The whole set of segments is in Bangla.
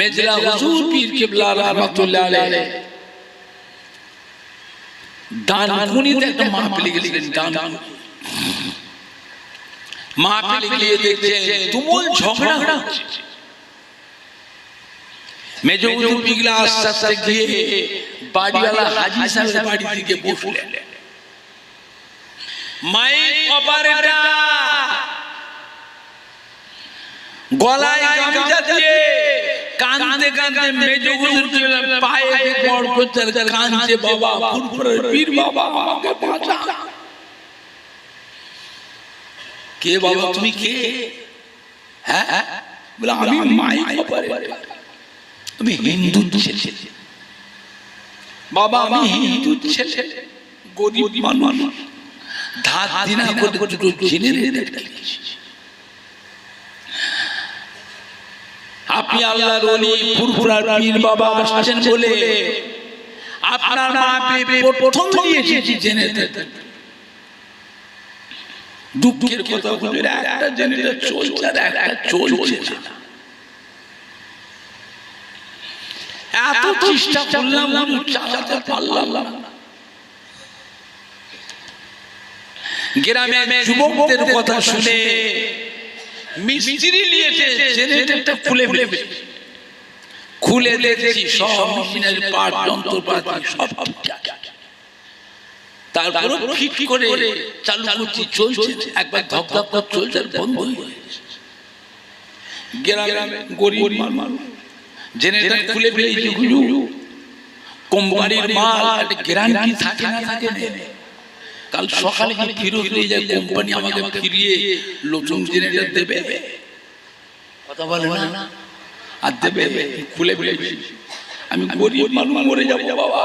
মেজলা হুজুর পীর কিবলা রাহমাতুল্লাহ আলাইহি ডানকুনিতে একটা মাহফিল গেছিলেন। মাহফিল গিয়ে দেখছেন তুমুল ঝগড়া হচ্ছে। মেজ হুজুর পিগলা আস্তে আস্তে গিয়ে বাড়িওয়ালা হাজী সাহেবের বাড়ি থেকে বসলেন। মাইক অপারেটর গলায় গামছা দিয়ে কাঁদতে কাঁদতে মেজ হুজুর পায়ে পড় করতে কাঁদছে, বাবা ফুরফুরে পীর বাবা আমাকে বাঁচা। কে বাবা তুমি কে? হ্যাঁ বলে আমি মাইক অপারেটর, আমি হিন্দু ছেলে বাবা, আমি হিন্দু ছেলে, গরিব মানুষ, ধার দিনা করে দুটো জেনারেটর কিনেছি। আপনি আল্লাহর ওলি ফুরফুরার পীর বাবা আসছেন বলে আপনার মাহফিলে প্রথম দিয়েছি জেনারেটর। দুঃখের কথা হুজুর, একটা জেনারেটর চলছে আর একটা চলছে না। এত চেষ্টা করলাম হুজুর, চালাতে পারলাম না। গ্রামে যুবকদের কথা শুনে মিস্ত্রি নিয়েছে জেনারেটরটা খুলে দেখছি সব মেশিনারি পার্ট যন্ত্রপাতি সব ঠিকঠাক। তারপর ফিট করে চালু করছি, চলছে। একবার ধপ ধপ ধপ চলছে, বন্ধ হয়ে গেছে। গ্রামে গরিব মানুষ জেনারেটর খুলে ফেলেছি হুজুর, কোম্পানির মাল গ্যারান্টি থাকে না থাকে না। কাল সকালে কি ফিরত নিয়ে যায় কোম্পানি, আমাকে ফিরিয়ে নতুন জেনারেটর দেবে, কথা বলে না আর দেবে। খুলে ফেলেছি। আমি গরিব মানুষ মরে যাবো বাবা,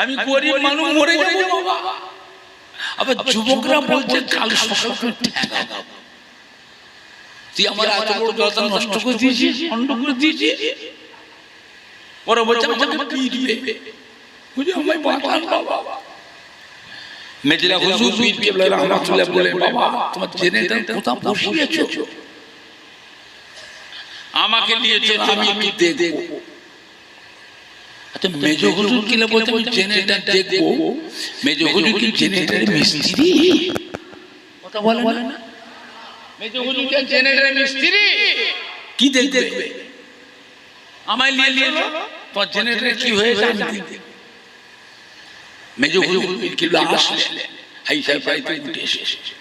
আমি গরিব মানুষ মরে যাবো বাবা। আবার যুবকরা বলছে কাল সকালে ঠেকা, তুই আমার এত বড় দশা নষ্ট করে দিয়েছিস, বন্ধ করে দিয়েছিস। ওরা বলছে আমাকে পিটবে, বুঝে আমায় বাঁচান বাবা। মেজলা হুজুর পীর কিবলা রাহমাতুল্লাহ বলে, বাবা তোমার জেনারেটর কোথাও বসিয়েছো? আমাকে নিয়েছো, আমি কি দেখবো? আচ্ছা মেজ হুজুর কি বলতে জেনারেটর দেখবো? মেজ হুজুর কি জেনারেটরের মিস্ত্রি? কথা বলে না। মেজ হুজুর কি জেনারেটরের মিস্ত্রি? কি দেখবে? আমায় নিয়ে এলো, তোমার জেনারেটরে কি হয়েছে আমি দেখব। মেজ হুজুর কিবলা আসলেন, হাই সাহেব বাড়িতে উঠে এসেছে।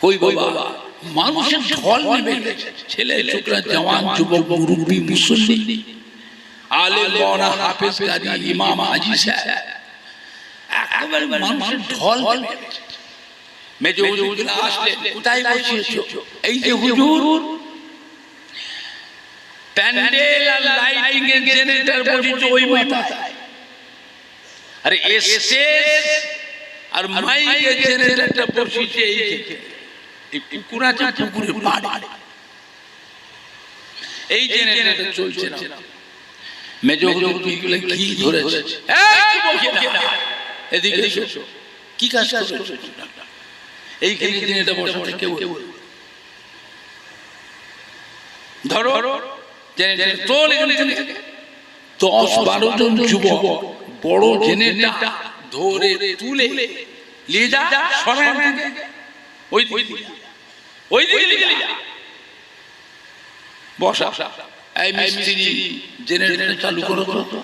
কই বাবা, মানুষের ঢল নেমে গেছে, ছেলে ছোকরা জওয়ান যুবক মুরব্বি মুসল্লি আলেম মাওলানা হাফেজ কাজী ইমাম হাজী সাহেব, একেবারে মানুষের ঢল নেমে গেছে। মেজ হুজুর আসলেন, কোথায় বসিয়েছো? এই যে হুজুর প্যান্ডেল আর লাইটিং এর জেনারেটর বসিয়েছো ওই মাথায়, আরে স্টেজ আর মাইকের জেনারেটরটা বসিয়েছে এই পুকুর আছে, পুকুরের পাড়ে। এই জেনারেটর চলছে না। মেজ হুজুর কি ধরেছে? এদিকে এসো, কি কাজ করছো? এইখানে জেনারেটর বসাতে কেউ ধরো জেনারেটর চল। এখানে 10-12 জন যুবক বড় জেনারেটরটা ধরে তুলে নিয়ে যা, সরাই ওই দিকে নিয়ে যা, বসা। এই মিস্ত্রি জেনারেটর চালু করো তো।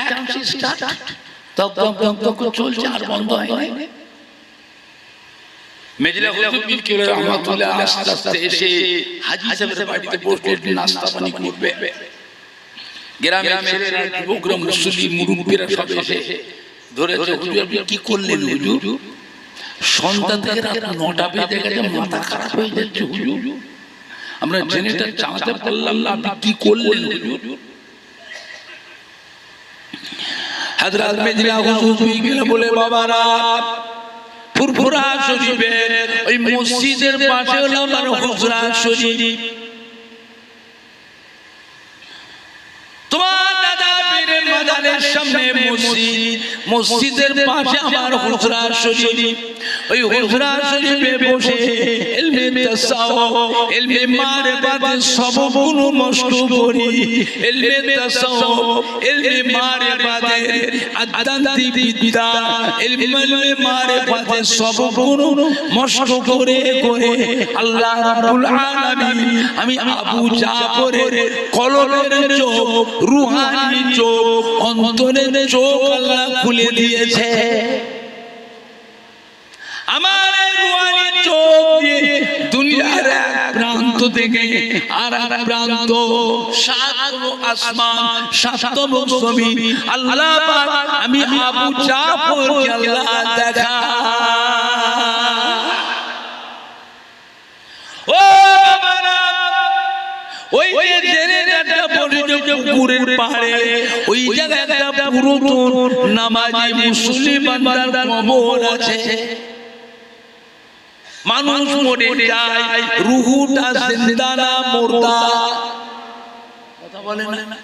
একটা স্টার্ট, তক তক তক তক চলছে আর বন্ধ হয় না। মেজলা হুজুর পীর কিবলা রাহমাতুল্লাহ আস্তে আস্তে এসে হাজী সাহেবের বাড়িতে বসে নাস্তা পানি করবে। গ্রামের ছেলেরা যুবকরা মুসল্লি মুরব্বিরা সব এসে ধরেছে, হুজুর আপনি কি করলেন হুজুর? সন্তান থেকে রাত 9টা বেজে গেছে, মাথা খারাপ হয়ে যাচ্ছে হুজুর, আমরা জেনারেটর চালাতে পারলাম না, আপনি কি করলেন হুজুর? হযরত মেজলা হুজুর গেলে বলে, বাবারা ফুরফুরা শরীফের ওই মসজিদের পাশে হলো আমার হুজরা শরীফ, তোমার দাদা পীরের মাজারের সামনে মসজিদ, মসজিদের পাশে আমার হুজরা শরীফ, ওই হুজরা শরীফে বসে ইলমে তাসাউফ, ইলমে মারিফাতের সবগুলো মস্ত করি। ইলমে তাসাউফ, ইলমে মারিফাতের আধ্যাত্মিক বিদ্যা, ইলমে মারিফাতের সবগুলো মস্ত করে করে আল্লাহ রাব্বুল আলামিন আমি আবু জাফরের কলবের চোখ, রূহানি চোখ, অন্তরের চোখ আল্লাহ খুলে দিয়েছে। আমার রূহানি চোখ দিয়ে দুনিয়ার এক প্রান্ত থেকে আর এক প্রান্ত, সাতম আসমান, সাতম জমিন আল্লাহ পাক আমি আবু জাফরকে আল্লাহ দেখা। ও বাবারা, ওই যে জেনেটাটা পড়ে পুকুরের পাড়ে, ওই জায়গাটা পুরাতন নামাজি মুসলিম বান্দার কবর আছে। মানুষ মরে যায়, রুহুটা জিন্দা না মুর্দা? কথা বলে না।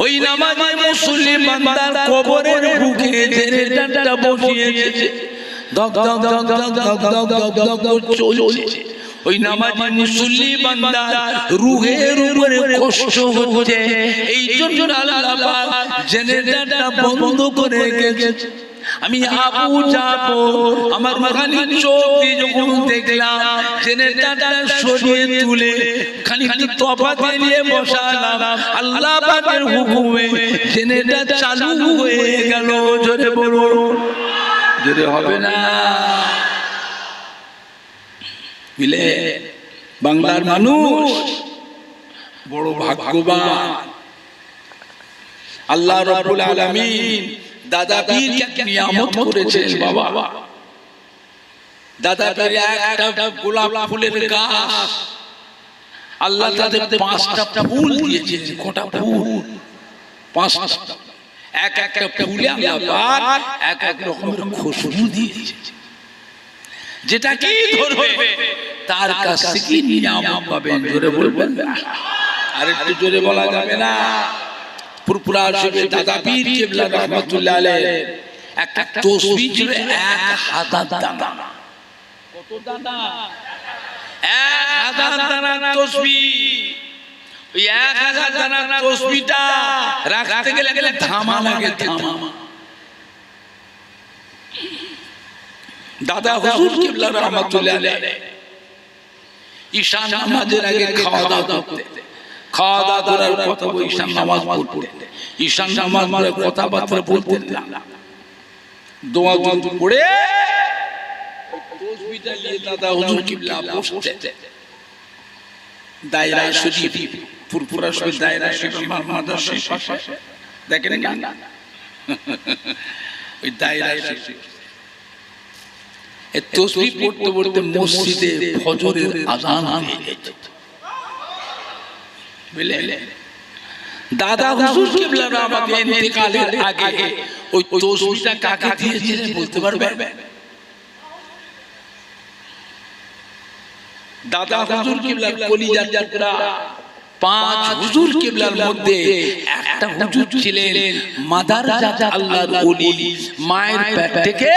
ওই নামাজি মুসলিম বান্দার কবরের বুকে জেনেটাটা বসিয়েছে, দগ দগ দগ দগ দগ দগ দগ দগ চলছে। ওই নামাজি মুসলিম বান্দার রুহের উপরে কষ্ট হচ্ছে, এই জন্য আল্লাহ পাক জেনেটাটা বন্ধ করে রেখেছে। আমি আবু জাফর আমার রূহানি চোখ দিয়ে যখন দেখলাম জেনেটাটা সরিয়ে তুলে খানিকটা তফাতে নিয়ে বসালাম, আল্লাহ পাকের হুকুমে জেনেটা চালু হয়ে গেল। জোরে বলুন, জোরে হবে না? বুঝলে, বাংলার মানুষ বড় ভাগ্যবান। আল্লাহ রাব্বুল আলামিন দাদা পীরকে নিয়ামত করেছেন। বাবা, দাদা পীর একটা গোলাপ ফুলের গাছ, আল্লাহ তাদের 5টা ফুল দিয়েছেন। কটা ফুল? 5টা। এক একটা ফুলে আল্লাহ পাক এক এক রকমের খুশবু দিয়েছে। যেটা কি ধরবে তার কাছ থেকে নিয়ামত পাবেন। জোরে বলবেন, আর একটু জোরে বলা যাবে না? পুরপুরা শরীফে দাদা পীর কেবলা রাহমাতুল্লাহ আলাইহি একটা তসবিহ ছিল 1000 দানা। কত দানা? 1000 দানা তসবিহ। ওই 1000 দানা তসবিহটা রাখতে গেলে ধামা লাগে, ধামা। দাদা হুজুর কেবলা রাহমাতুল্লাহ আলাইহি ঈশা নামাজের আগে খাওয়া দাওয়া করতে, খাওয়া দাওয়া করার কথা বলে ঈশা নামাজ পড়তেন। ঈশা নামাজ মানে কথাবার্তা বলতেন না, দোয়া পড়ে তসবিহটা নিয়ে দাদা হুজুর কিবলা বসতেন। দায়রা শরীফ, পুরপুরা শরীফ দায়রা শরীফ মাদ্রাসার পাশে দেখেন না, ওই দায়রা শরীফ এই তসবিহ পড়তে পড়তে মসজিদে ফজরের আযান হয়ে গেছে। বুঝলে, দাদা হুজুর কিবলা আমাকে ইন্তেকালের আগে ওই তসবিহটা কাকে দিয়েছিলেন বলতে পারবেন? দাদা হুজুর কিবলার কলিজার টুকরা 5 হুজুর কিবলার মধ্যে একটা হুজুর ছিলেন মাদারজাত আল্লাহর ওলি, মায়ের পেট থেকে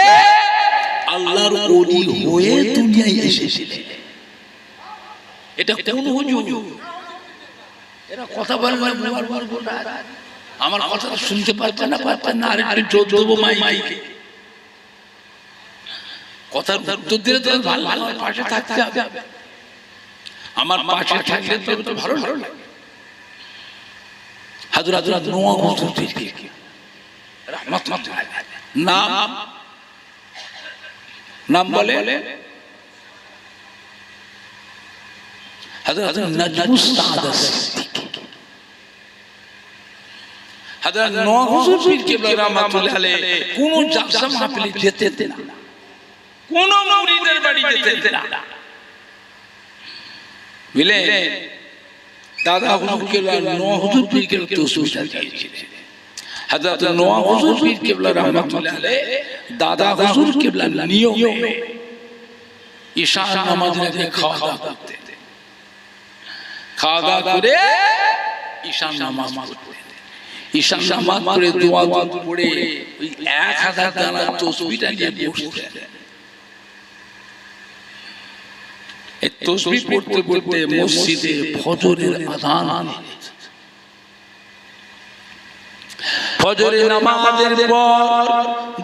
আল্লাহর ওলি হয়ে দুনিয়ায় এসেছিলেন। এটা কোন হুজুর? এরা কথা বলবে, আমার কথা শুনতে পারছেন না? আর একটু জোর দেবো মাইকে। কথার উত্তর দিলে তো ভালো পাশে থাকতে হবে। আমার পাশে থাকলে তো ভালো লাগে। হযরত নোয়াহ হুজুর রাহমাতুল্লাহ নাম বলে হযরত নাজমুস সাআদাত সিদ্দিকী। হযরত নোয়াহ হুজুর পীর কেবলা রাহমাতুল্লাহ আলাইহি কোন জালসা মাহফিলে যেতেন না, কোন মুরিদের বাড়ি যেতেন না। বুঝলে, দাদা হুজুর কেবলা নোয়াহ হুজুর পীর কেবলা তসবিহটা দিয়েছিলেন। হযরত নোয়াহ হুজুর পীর কেবলা রাহমাতুল্লাহ আলাইহি দাদা হুজুর কেবলা নিয়মে ঈশা নামাজের আগে খাওয়া দাওয়া করতেন। খাওয়া দাওয়া করে ঈশান নামাজ পড়তেন। ঈশান নামাজ পড়ে দোয়া পড়ে ওই 1000 দানা তসবিহটা নিয়ে বসতেন। এই তসবিহ পড়তে পড়তে মসজিদে ফজরের আযান, ফজরের নামাজের পর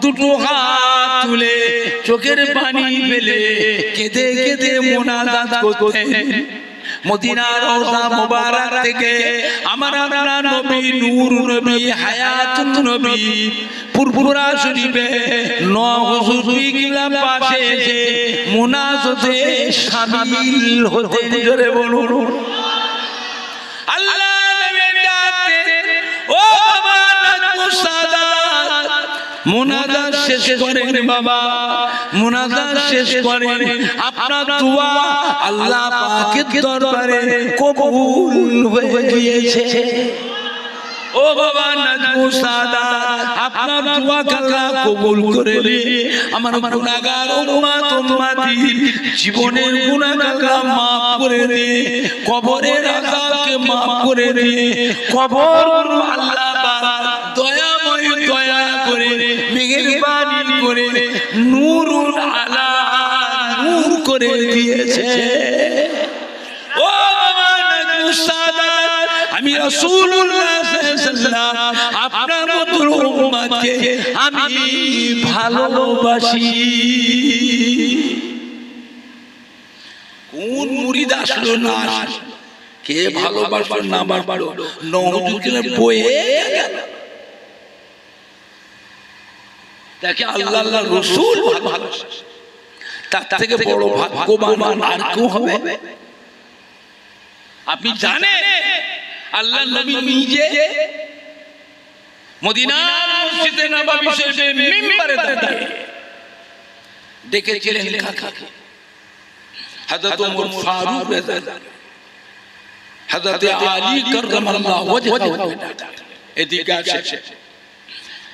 দুটো হাত তুলে চোখের পানি ফেলে কেঁদে কেঁদে মুনাজাত করতেন। মদিনার রওজা মুবারক থেকে আমার আপনার নবী নূর নবী হায়াতুন নবী ফুরফুরা শরীফে হুজুর কিবলা পাশে এসে মুনাজাতে শামিল হতেন। জোরে বলুন আল্লাহ নবী ডাকতেন, ও বাবা নাজমুস সাদাত মুনাজাত শেষ করেন, বাবা মুনাজাত শেষ করেন, আপনার দোয়া আল্লাহ পাকের দরবারে কবুল হয়ে গিয়েছে। ও বাবা নাজমুস সাদাত আপনার দোয়া আল্লাহ কবুল করে নিয়ে আমার গুনাহগার উম্মত উম্মতি জীবনের গুনাহ আল্লাহ maaf করে দিয়ে কবরের আযাবকে maaf করে দিয়ে কবর আল্লাহ পাক দয়াময় দয়া করে মেহেরবানি করে নূরুল আলা নূর করে দিয়েছে। ও বাবা নাজমুস সাদাত আমি রাসূলুল্লাহ সাল্লাল্লাহু আলাইহি ওয়াসাল্লাম আপনার মতো উম্মতকে আমি ভালোবাসি। কোন মুরিদ আসলো না কে ভালোবাসলো না বাড়লো নওজুবিল্লাহ বয়ে গেল। দেখে আল্লাহ আল্লাহ রাসূল ভালোবাসে, তার থেকে বড় ভাগ্যবান আর কেউ হবে? আপনি জানেন আল্লাহ নবী নিজে মদিনার মসজিদে নববী শরীফে মিম্বরে দাঁড়িয়ে ডেকেছিলেন কাকে? হযরত ওমর ফারুক রাদিয়াল্লাহু, হযরত আলী কাররামাল্লাহু ওয়াজহাহু এদিকে আসে,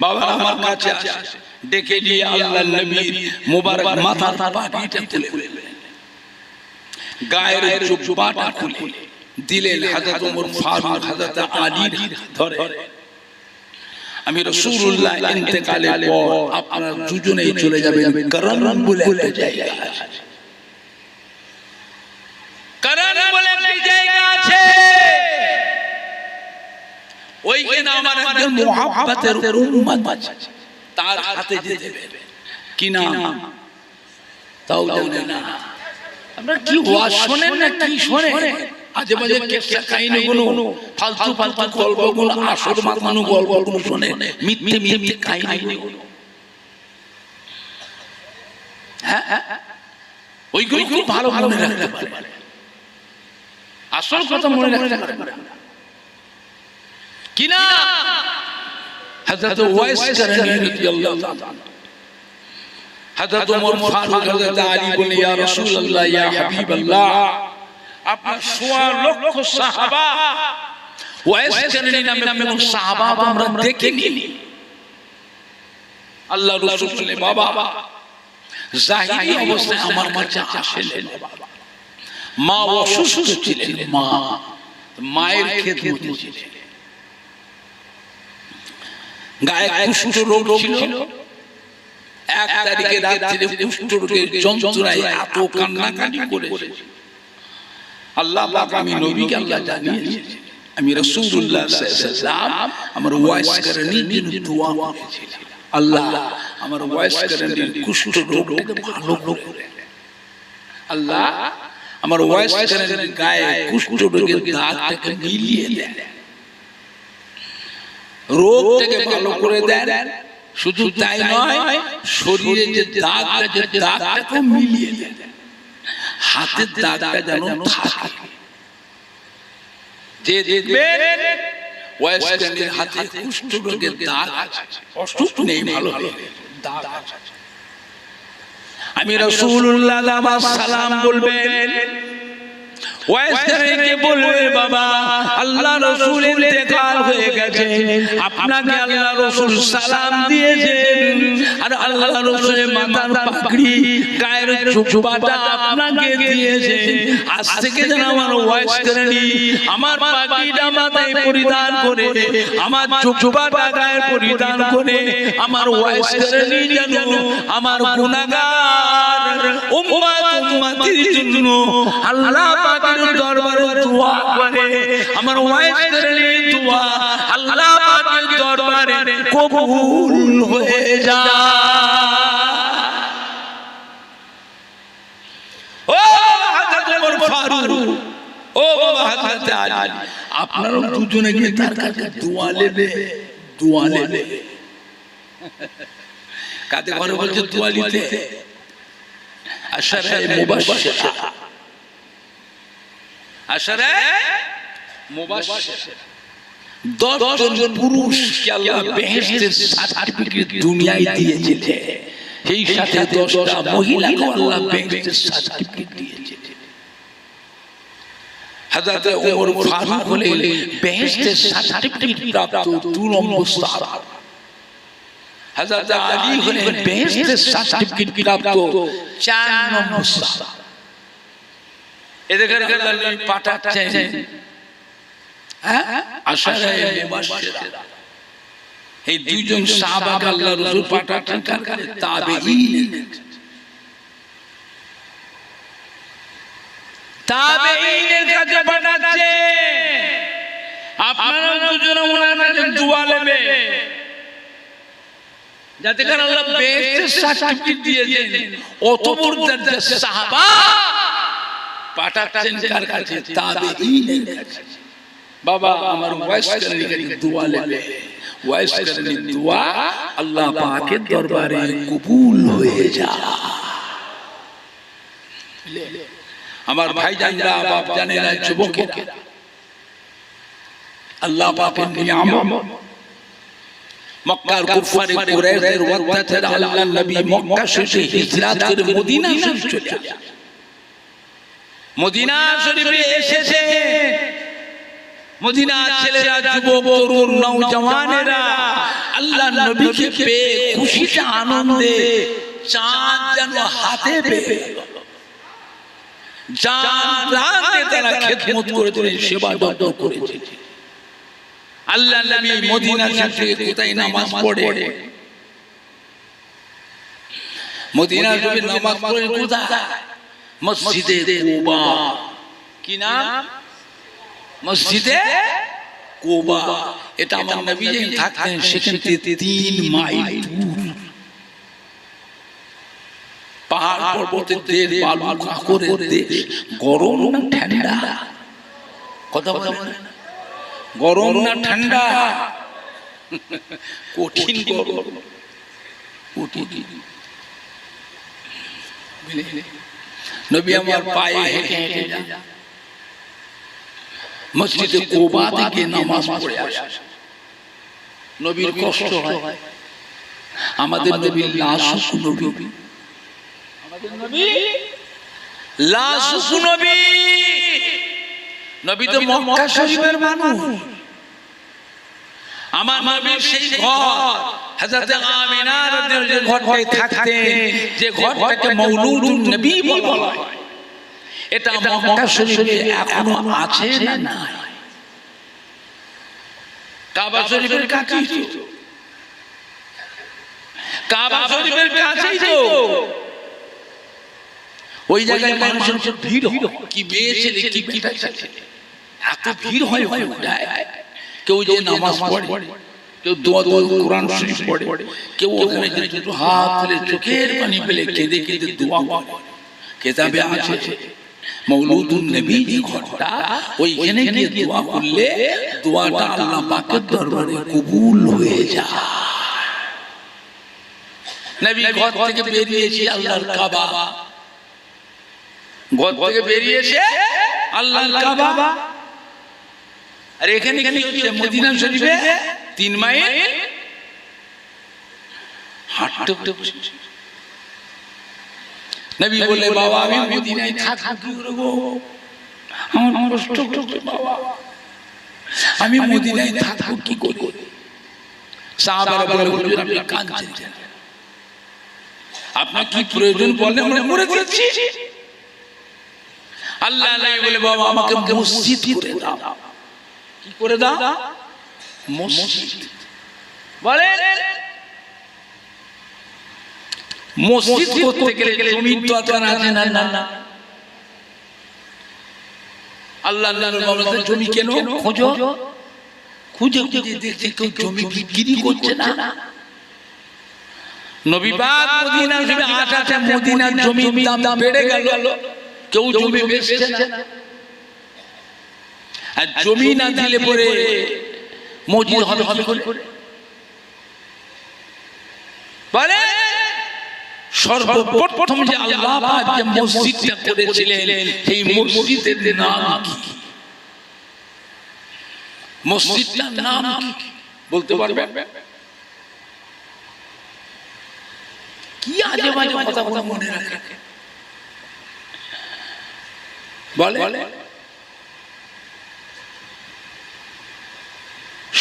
বাবা আমার কাছে আসে, ডেকে নিয়ে আল্লাহর নবীর মুবারক মাথার পাটিটা তুলে গায়ের জুব্বাটা খুলে দিলেন হযরত ওমর ফারুক হযরত আলীর ধরে। আমি রাসূলুল্লাহ ইন্তেকালের পর আপনারা দুজনেই চলে যাবেন করণ বলে একটা জায়গা আছে, করণ বলে একটা জায়গা আছে, ওইখানে আমার একজন মুহাব্বতের উম্মত আছে, তার হাতে যেতে হবে। কি নাম তাও জানেন না? আপনারা কি ওয়াজ শোনেন না কি শোনেন? আজে বাজে কিসসা কাহিনীগুলো, ফালতু ফালতু গল্পগুলো, আসর মাথানো গল্পগুলো শোনেন, মিথ্যে মিথ্যে কাহিনীগুলো। হ্যাঁ ওইগুলো খুব ভালো মনে রাখতে পারবেন, আসল কথা মনে রাখতে পারবেন কিনা? হযরত ওয়াইস কারনী রাদিয়াল্লাহু তাআলা, হযরত ওমর ফারুক, হযরত আলী বলে ইয়া রাসূলুল্লাহ ইয়া হাবিবাল্লাহ আপনার 1.5 লক্ষ সাহাবা, ওয়াইস কারনী নামে কোন সাহাবা আমরা দেখিনি। আল্লাহ রাসূল বলে বাবা জাহিরি অবস্থায় আমার কাছে আসেন, মা অসুস্থ ছিলেন, মায়ের খেদমতে ছিলেন, গায়ে কুষ্ঠ রোগ ছিল। 1 তারিখে রাত্রে কুষ্ঠ রোগের যন্ত্রণায় এত কান্নাকাটি করেছে। আল্লাহ পাক আমি নবীকে আল্লাহ জানিয়েছি, আমি রাসূলুল্লাহ সাল্লাল্লাহু আলাইহি ওয়াসাল্লাম আমার ওয়াইস কারণীর জন্য দোয়া করেছি, আল্লাহ আমার ওয়াইস কারণীর কুষ্ঠ রোগটাকে ভালো করে, আল্লাহ আমার ওয়াইস কারণীর গায়ে কুষ্ঠ রোগের দাগটাকে মিলিয়ে দেন, রোগটাকে ভালো করে দেন। শুধু তাই নয়, শরীরে যে দাগটাকে মিলিয়ে দেন, হাতের দাগটা যেন থাকে। যে দেখবে ওয়াইস কারণীর হাতে কুষ্ঠ রোগের দাগ আছে, অসুস্থ নেই, ভালো দাগ আছে, আমি রাসূলুল্লাহ আমার সালাম বলবেন, ওয়াইসকে বলবে বাবা আল্লাহ রাসূল ইন্তেকাল হয়ে গেছে, আপনাকে আল্লাহ রাসূল সালাম দিয়েছেন, আর আল্লাহ রাসূলের মাথার পাগড়ি গায়ের জুব্বাটা আপনাকে দিয়েছে। আজ থেকে যেন আমার ওয়াইস করেনি আমার পাগড়িটা মাথায় পরিধান করে, আমার জুব্বাটা গায়ে পরিধান করে, আমার ওয়াইস করেনি যেন আমার গুনাহগার উম্মতির জন্য আল্লাহ পাকের দরবারে দোয়া করে, আমার ওয়াইস করেনি দোয়া আল্লাহ পাকের দরবারে কবুল হয়ে যায়। ও হযরত ওমর ফারুক, ও বাবা হযরত আলী, আপনারা দুজনে গিয়ে তার কাছে দোয়া নেবে, দোয়া নেবে। কাতে ঘরে বলছে দোয়া নিতে, আশারায়ে মুবাশশিরা, আশারায়ে মুবাশশিরা, 10 জন পুরুষকে আল্লাহ বেহেশতের সার্টিফিকেট দুনিয়ায় দিয়েছে, সেই সাথে 10টা মহিলাকে আল্লাহ বেহেশতের সার্টিফিকেট দিয়েছে। হযরত ওমর ফারুক হলেন বেহেশতের সার্টিফিকেট প্রাপ্ত 2 নম্বর সাহাবা, হযরত আলী হলেন বেহেশতের সার্টিফিকেট প্রাপ্ত 4 নম্বর সাহাবা। এদের আল্লাহ পাঠাচ্ছেন আশারায়ে মুবাশশিরা, এই দুইজন সাহাবাকে আল্লাহ রাসূল পাঠাচ্ছেন কার কাছে? তাবেঈন, তাবেঈনের কাছে পাঠাচ্ছে। আপনারা দুজন ওনার কাছে দোয়া নেবে যাতে করে আল্লাহ বেহেশতের সার্টিফিকেট দিয়েছেন। অত বড় দরজার সাহাবা পাঠাচ্ছেন কার কাছে? তাবেঈনের কাছে। বাবা আমার ওয়াইস করেনি দোয়া নেবে, ওয়াইস করেনি দোয়া আল্লাহ পাকের দরবারে কবুল হয়ে যায়। আমার ভাইজানরা, বাপ জানেরা, যুবকেরা, আল্লাহ পাকের নিয়ামত, মক্কার কুফারে কুরাইশের অত্যাচার আল্লাহর নবী মক্কা শেষে হিজরত করে মদিনা শরীফ চলে আসে। মদিনা শরীফে এসেছে মদিনার ছেলেরা, যুবক, তরুণ, নওজওয়ানেরা আল্লাহর নবীকে পেয়ে খুশিতে আনন্দে চাঁদ যেন হাতে পেয়ে জান প্রাণে তারা খেদমত করেছে, সেবা যত্ন করেছে। আল্লাহর নবী মদিনা শরীফে কোথায় নামাজ পড়ে? মদিনা শরীফে নামাজ পড়ে কোথায়? মসজিদে কুবা। কি নাম? মসজিদে কুবা। এটা আমার নবী যেখানে থাকতেন সেখান থেকে 3 মাইল দূর, পাহাড় পর্বতের দেশ, বালু কাঁকরের দেশ, গরম না ঠান্ডা? কথা বলেন, গরম না ঠান্ডা? কঠিন গরম, কঠিন। নবী আমার পায়ে হেঁটে হেঁটে যান মসজিদে কুবা থেকে নামাজ পড়ে আসে। নবীর কষ্ট হয়, আমাদের নবীর লাশুক নবী, আমাদের নবী লাশুক নবী। নবী তো মক্কা শরীফের মানুষ। আমার নবীর সেই ঘর হযরত আমিনা রাদিয়াল্লাহু যে ঘরটায় থাকতেন, যে ঘরটাকে মৌলুদুন নবী বলা হয়, এটা মক্কা শরীফে এখনো আছে না নাই? কাবা শরীফের কাছেই তো, কাবা শরীফের কাছেই তো। ওই জায়গায় মানুষের ভিড় হয়, কি মেয়ে ছেলে কি বেটা ছেলে, এত ভিড় হয়। কেউ যে নামাজ পড়ে, কেউ দোয়া কোরআন শরীফ পড়ে, কেউ ওখানে দুটো হাত তুলে চোখের পানি ফেলে কেঁদে কেঁদে দোয়া করে। কিতাবে আছে মৌলুদুন নবী যে ঘরটা, ওইখানে গিয়ে দোয়া করলে দোয়াটা আল্লাহ পাকের দরবারে কবুল হয়ে যায়। নবী ঘর থেকে বেরিয়েছে আল্লাহর কাবা, ঘর থেকে বেরিয়েছে আল্লাহর কাবা। আর এখানে কি হচ্ছে? মদিনা শরীফে 3 মাইল হাঁটতে হচ্ছে। নবী বলে বাবা আমি মদিনায় থাকবো, আমার কষ্ট হচ্ছে বাবা, আমি মদিনায় থাকবো কি করে? সাহাবারা বলে হুজুর আপনি কাঁদছেন, আপনার কি প্রয়োজন বলেন, আমরা মরে যাচ্ছি। আল্লাহ বলে বাবা আমাকে মসজিদ করে দাও। কি করে দাও? মসজিদ। বলে মসজিদ করতে গেলে জমির দরকার আছে না? না। আল্লাহ জমি কেন খোঁজো, খুঁজে খুঁজে দেখছে কেউ জমি বিক্রি করছে না। নবী পাক মদিনার জমি আটাতে মদিনার জমির দাম বেড়ে গেল, কেউ জমি বেচছে না। আর জমি না দিলে পরে মসজিদ হবে কি করে? বলে সর্বপ্রথম যে আল্লাহ পাক যে মসজিদটা করেছিলেন সেই মসজিদের নাম কি? মসজিদটার নাম কি বলতে পারবেন? কি আজে বাজে কথা মনে রাখে। বলে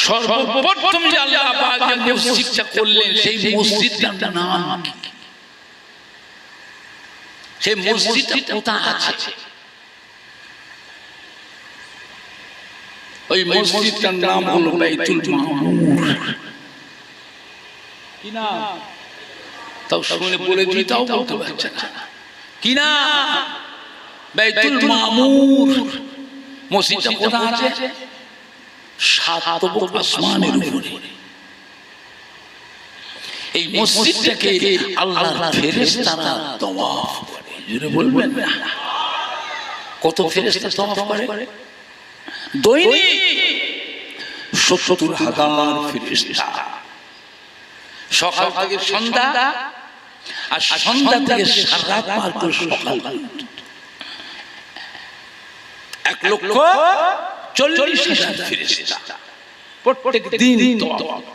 সর্বপ্রথম যে আল্লাহ পাক যে মসজিদটা করলেন সেই মসজিদটার নাম কি? সেই মসজিদটা কোথায় আছে? ওই মসজিদটার নাম হলো বাইতুল মামুর। কি না? তাও শুনে বলে দিই, তাও বলতে পারছে না। কি না? বাইতুল মামুর। মসজিদটা কোথায় আছে? সাত আসমানের উপরে। এই মসজিদটাকে আল্লাহর ফেরেশতারা তওয়াফ করে। জোরে বলবেন না? কত ফেরেশতা তওয়াফ করে? দৈনিক ৭০,০০০ ফেরেশতা। সকাল থেকে সন্ধ্যা, আর সন্ধ্যা থেকে সারা রাত পার করে সকাল। ১,৪০,০০০ ফেরেশতা প্রত্যেক দিন তওয়াফ।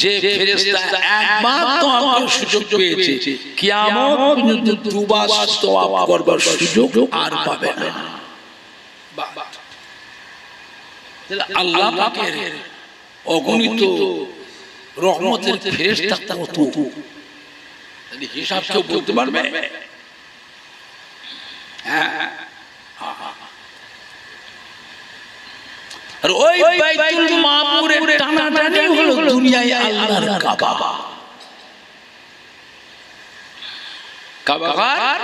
যে ফেরেশতা একবার তওয়াফের সুযোগ পেয়েছে, কিয়ামত পর্যন্ত দুবার তওয়াফ করবার সুযোগ আর পাবে না। আল্লাহ পাকের অগণিত রহমতের ফেরেশতা কত, হিসাব কেউ বলতে পারবে? হ্যাঁ। আর ওই বাইতুল মামুরের টানাটানি হলো দুনিয়ায় আল্লাহর কাবা। কাবার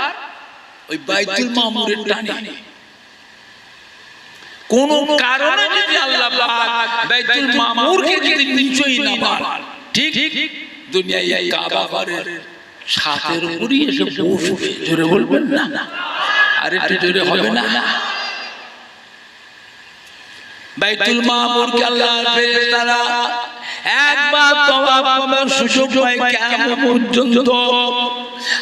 ওই বাইতুল মামুরের টানে কোন কারণে যদি আল্লাহ পাক বাইতুল মামুরকে যদি নিচই না পান, ঠিক দুনিয়ায় এই কাবার ছাদের উপরই এসে বসবে। জোরে বলবেন না? আর একটু জোরে হবে না? বাইতুল মামুরকে আল্লাহর ফেরেশতারা একবার তওয়াফ করার সুযোগ পায় কিয়ামত পর্যন্ত।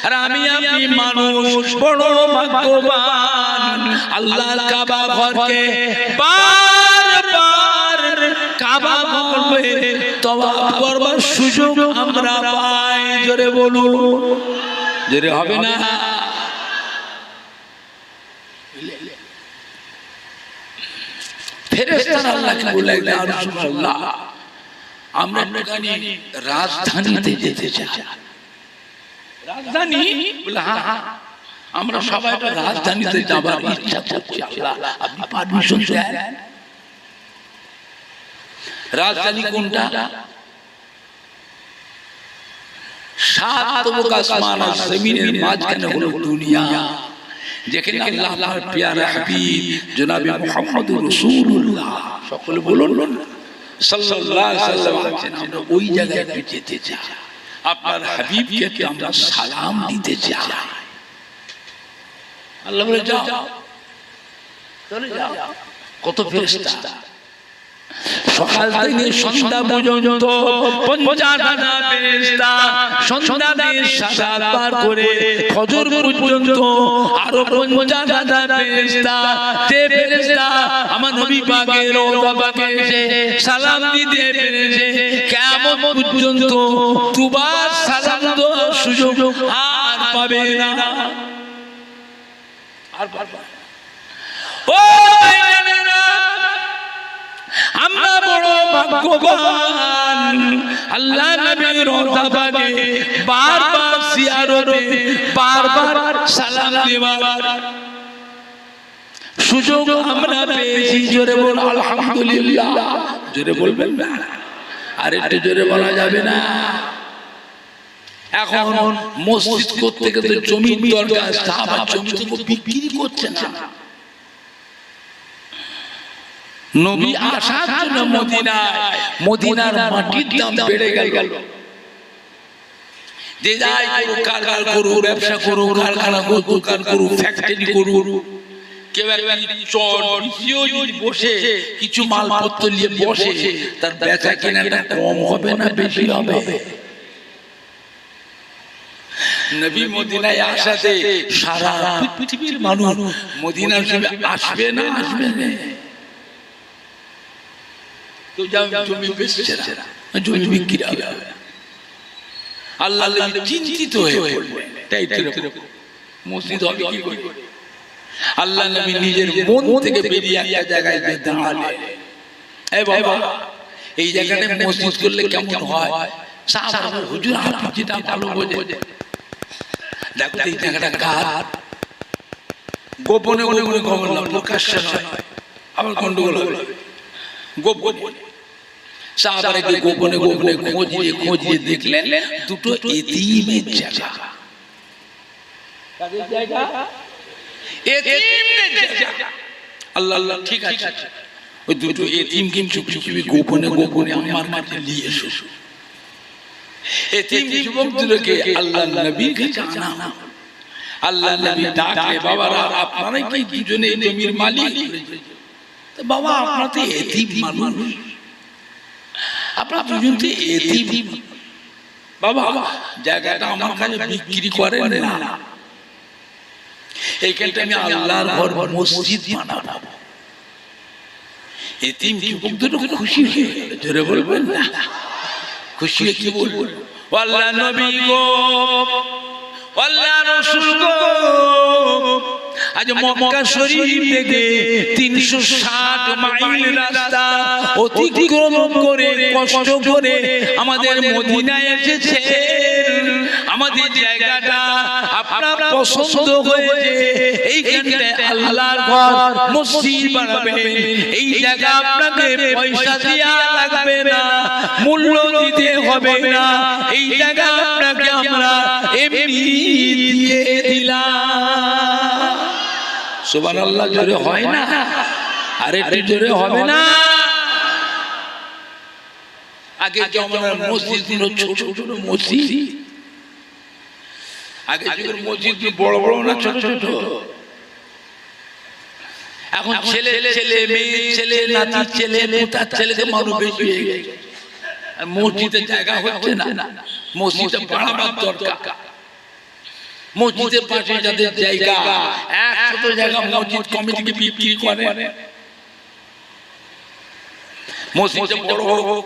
আর আমি আপনি মানুষ বড় ভাগ্যবান, আল্লাহর কাবা ঘরকে বারবার কাবা ঘরে তওয়াফ করবার সুযোগ আমরা পাই। জোরে বলুন। জোরে হবে না? ফেরেশতারা আল্লাহকে বলে, ইয়া রাসূলুল্লাহ আমরা একটুখানি রাজধানীতে যেতে চাই। রাজধানী? বলে হ্যাঁ, আমরা সবাই রাজধানীতে যাবার ইচ্ছা করছি, আল্লাহ আপনি পারমিশন দেন। রাজধানী কোনটা? সাত আসমান আর জমিনের মাঝখানে হলো দুনিয়া, যেখানে আল্লাহর প্যারা হাবিব জনাবে মুহাম্মদুর রাসূলুল্লাহ, সকলে বলুন সাল্লাল্লাহু আলাইহি ওয়াসাল্লাম আছেন। আমরা ওই জায়গায় যেতে চাই, আপনার হাবিবকে আমরা সালাম দিতে চাই। আল্লাহ বলে যাও, চলে যাও। কত ফেরেশতা সকাল থেকে সন্ধ্যা পর্যন্ত ৫০,০০০ ফেরেশতা, সন্ধ্যা থেকে সারা পার করে ফজর পর্যন্ত আরো ৫০,০০০ ফেরেশতা। যে ফেরেশতা আমার নবী পাকের রওজা পাকে এসে সালাম দিতে পেরেছে, কিয়ামত পর্যন্ত দুবার সালাম দেওয়ার সুযোগ আর পাবে না। আর পাবে না। ও ভাগ্যবান আল্লাহ নবীর রওজা পাকে বারবার জিয়ারতে বারবার সালাম দেওয়ার সুযোগ আমরা পেয়েছি। জোরে বল আলহামদুলিল্লাহ। জোরে বলবেন না, আর একটু জোরে বলা যাবে না? এখন মসজিদ করতে গেলে জমি দরকার, সাহাবা জমি তো বিক্রি করছে না। নবী আসার জন্য মদিনার মাটির দাম বেড়ে গেল। যে যাই করুক, কারবার করুক, ব্যবসা করুক, কারখানা করুক, দোকান করুক, ফ্যাক্টরি করুক, কেউ বসে কিছু মালপত্র নিয়ে বসে, তার বেচা কেনাটা কম হবে না বেশি হবে? নবী মদিনায় আসাতে সারা পৃথিবীর মানুষ মদিনার আসবে না আসবে না? তো জমি বেচছে না, জমি বিক্রি হবে। আল্লাহ চিন্তিত হয়ে পড়লেন, তাই মসজিদ হবে কি করে? আল্লাহ নবী নিজের মন থেকে বেরিয়ে একটা জায়গায় দাঁড়ালেন, এ বাবা এই জায়গাটা মসজিদ করলে কেমন হয়? সাহাবারা হুজুর আপনি যেটা ভালো বোঝেন, দেখো এই জায়গাটা কার? গোপনে গোপনে খবর না, প্রকাশ্যে নয়, আবার গন্ডগোল হবে। গোপনে সাহাবারা গোপনে গোপনে খোঁজিয়ে দেখলেন দুটো এতিমের জায়গা। কাদের জায়গা? এতিমদের জায়গা। আল্লাহ আল্লাহ, ঠিক আছে, ওই দুটো এতিমকে চুপি চুপি গোপনে গোপনে আমার কাছে নিয়ে এসো। এতিম যুবক দুটোকে আল্লাহ নবীর কাছে আনা। আল্লাহ নবী ডাকলে, বাবারা আপনারা কি দুজনে জমির মালিক? বাবা আপনারা তো এতিম মানুষ, আপনারা দুজন তো এতিম, বাবা জায়গাটা আমার কাছে বিক্রি করেন না, এইখানটা আমি আল্লাহর ঘর মসজিদ বানাবো। এতিম যুবক দুটো খুশি হয়ে গেল। জোরে বলবেন না? খুশি হয়ে কি বলবো? আল্লাহ নবী গো, আল্লাহ রাসূল গো, আজ মক্কা শরীফ থেকে 360 মাইল রাস্তা অতিক্রম করে কষ্ট করে আমাদের মদিনায় এসেছেন। আমাদের জায়গাটা আপনার পছন্দ হয়েছে, এইখানটায় আল্লাহর ঘর মসজিদ বানাবেন। এই জায়গা আপনাকে পয়সা দেওয়া লাগবে না, মূল্য দিতে হবে না, এই জায়গা আপনাকে আমরা এমনি দিয়ে দিলাম। সুবহানাল্লাহ, জোরে হয় না? আর একটু জোরে হবে না? আগে জমানার মসজিদ ছিল ছোট ছোট মসজিদ, আগে যুগের মসজিদ বড় বড় না ছোট ছোট। এখন ছেলে ছেলে মেয়ে ছেলে নাতি ছেলে পোতা ছেলেদের মানুষ বেশি হয়ে গেছে, আর মসজিদের জায়গা হচ্ছে না। মসজিদে বাড়াবার দরকার। মসজিদের পাশে যাদের জায়গা 100 জায়গা মসজিদ কমিটিকে বিক্রি করে, মসজিদে বড় হোক,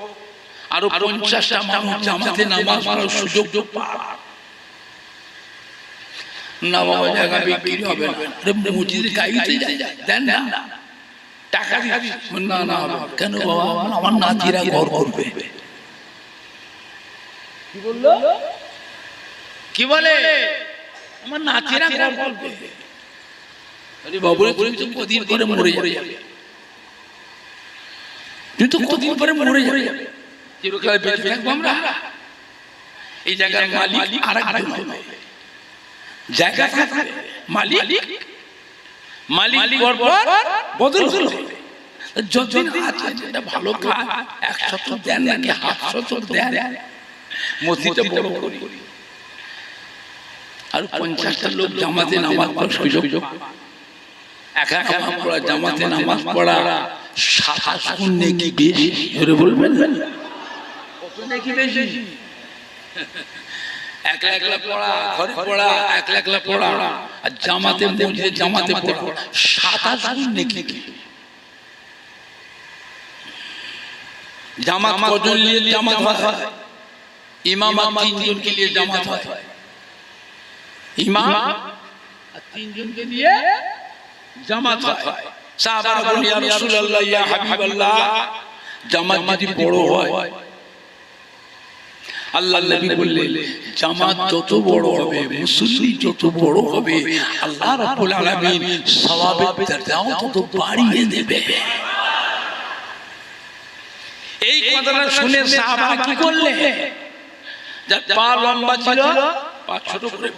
আরো 50টা মানুষ জামাতে নামাজ পড়ার সুযোগ পায় না। বাবা জায়গা বিক্রি হবে না, মসজিদের গাইতে দেন না, টাকা না না কেন বাবা? আমার নাতিরা ঘর করবে। কি বললো? কি বলে? আমার নাতিরা ঘর করবে। আরে বাবুরে তুমি তো কদিন পরে মরে যাবে, তুমি তো কদিন পরে মরে যাবে, চিরকাল বেঁচে থাকবো আমরা? এই জায়গার মালিক আরেকজন হবে, জায়গা থাকবে, মালিক পরপর বদল হবে। যতদিন আছে এটা ভালো কাজ, 100 দেন নাকি 100 দেন, মসজিদটা বড় করি, আর 50টা লোক জামাতে নামাজ পড়ার সুযোগ। একা নামাজ পড়া, জামাতে নামাজ পড়া 27 গুণ নেকি বেশি। জোরে বলবেন না? কত নেকি বেশি? একলা একলা পড়া, ঘরে পড়া, একলা একলা পড়া, আর জামাতে মসজিদে জামাতে পড়া 27 গুণ নেকি। জামাত কজন নিয়ে জামাত হয়? ইমাম আর 3 জনকে নিয়ে জামাত হয়। ইমাম আর 3 জনকে নিয়ে জামাত হয়। সাহাবারা বলেন, ইয়া রাসূলুল্লাহ, ইয়া হাবিবাল্লাহ, জামাত যদি বড় হয়, আল্লাহ নবী বললেন জামাত যত বড় হবে, মুসল্লি যত বড় হবে, আল্লাহ রাব্বুল আলামিন সওয়াবের দরজাও তত বাড়িয়ে দেবে। এই কথাটা শুনে সাহাবারা কি করলেন? যার পা লম্বা ছিল পা ছোট করে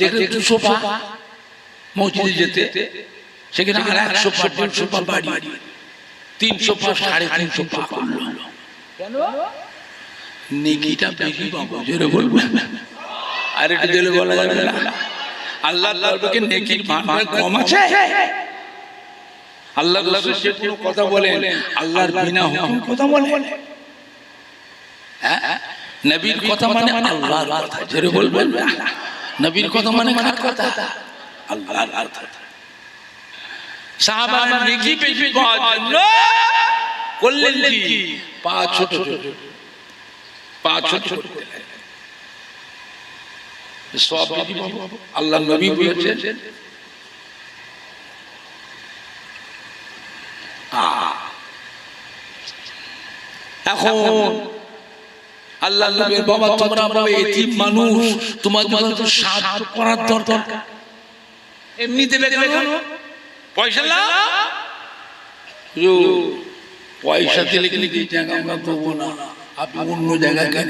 দেখলে 200 পা মসজিদে যেতে, সেখানে আর 100 পা 150 পা বাড়ি, 300 পা 350 পা করলো। কেন? নেকিটা বেশি পাবো, জোরে বলবেন। আর এটা জোরে বলা যাবে না। আল্লাহর দরবারে নেকির ভান্ডার কম আছে? আল্লাহর রাসূল যে কোনো কথা বলেন, আল্লাহর বিনা হুকুম কথা বলেন? হ্যাঁ, নবীর কথা মানে আল্লাহর কথা, জোরে বলবেন। নবীর কথা মানে কার কথা? আল্লাহর কথা। সাহাবারা নেকি বেশি পাওয়ার জন্য করলেন কি? পা ছোট করতে লাগলেন। সব বেশি পাবো। আল্লাহর নবী বলেছেন এখন আল্লাহ নবীর বাবা তোমরা বলে এতিম মানুষ, তোমাদের তো সাহায্য করার দরকার। এমনি দেবে কেন? পয়সা না, পয়সা দিলে কিন্তু এই জায়গা আমরা দেবো না, আপনি অন্য জায়গায় কেন,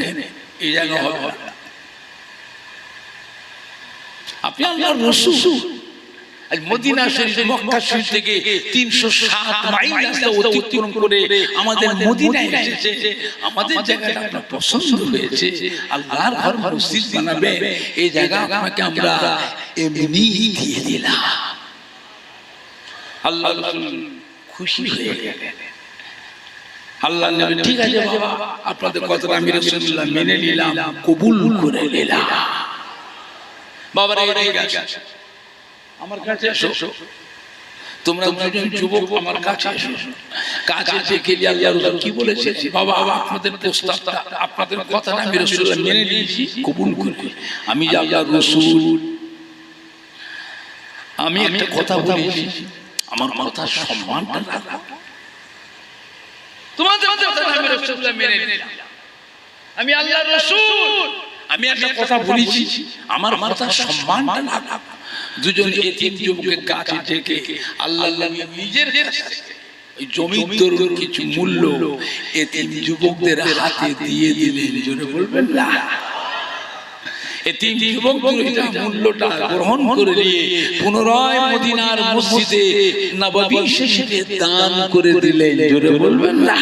এই জায়গা হবে না। আপনি আল্লাহর রাসূল, আজ মদিনা শরীফ মক্কা শরীফ থেকে 307 মাইল রাস্তা অতিক্রম করে আমাদের মদিনায় এসেছে। আমাদের জায়গাটা আপনার পছন্দ হয়েছে, আল্লাহর ঘর মসজিদ বানাবে, এই জায়গা আপনাকে আমরা এমনি দিয়ে দিলাম। আল্লাহ রাসূল খুশি হয়ে গেলেন। আল্লাহ নবী ঠিক আছে বাবা, আপনাদের কথাটা আমি রাসূলুল্লাহ মেনে নিলাম, কবুল করে নিলাম। বাবারা এদিকে আসো, আমার কাছে এসো। তোমরা দুজন যুবক আমার কাছে এসো। কাছে থেকে আল্লাহ রাসূল কি বলেছে? বাবা আপনাদের প্রস্তাবটা, আপনাদের কথাটা আমি রাসূলুল্লাহ মেনে নিয়েছি, কবুল করি। আমি যে আল্লাহর রাসূল, আমি একটা কথা বলেছি, আমার কথার সম্মানটা রাখো। তোমাদের কথাটা আমি রাসূলুল্লাহ মেনে নিলাম, আমি আল্লাহর রাসূল, আমি একটা কথা বলেছি, আমার কথার সম্মানটা রাখো। দুজন এতিম যুবকের কাছে থেকে আল্লাহ নিজের ওই জমির কিছু মূল্য এতিম যুবকদের হাতে দিয়ে দিলেন, জোরে বলবেন না। এতিম যুবকদের মূল্যটা গ্রহণ করে নিয়ে পুনরায় মদিনার মসজিদে নববী শরীফে দান করে দিলেন, জোরে বলবেন না।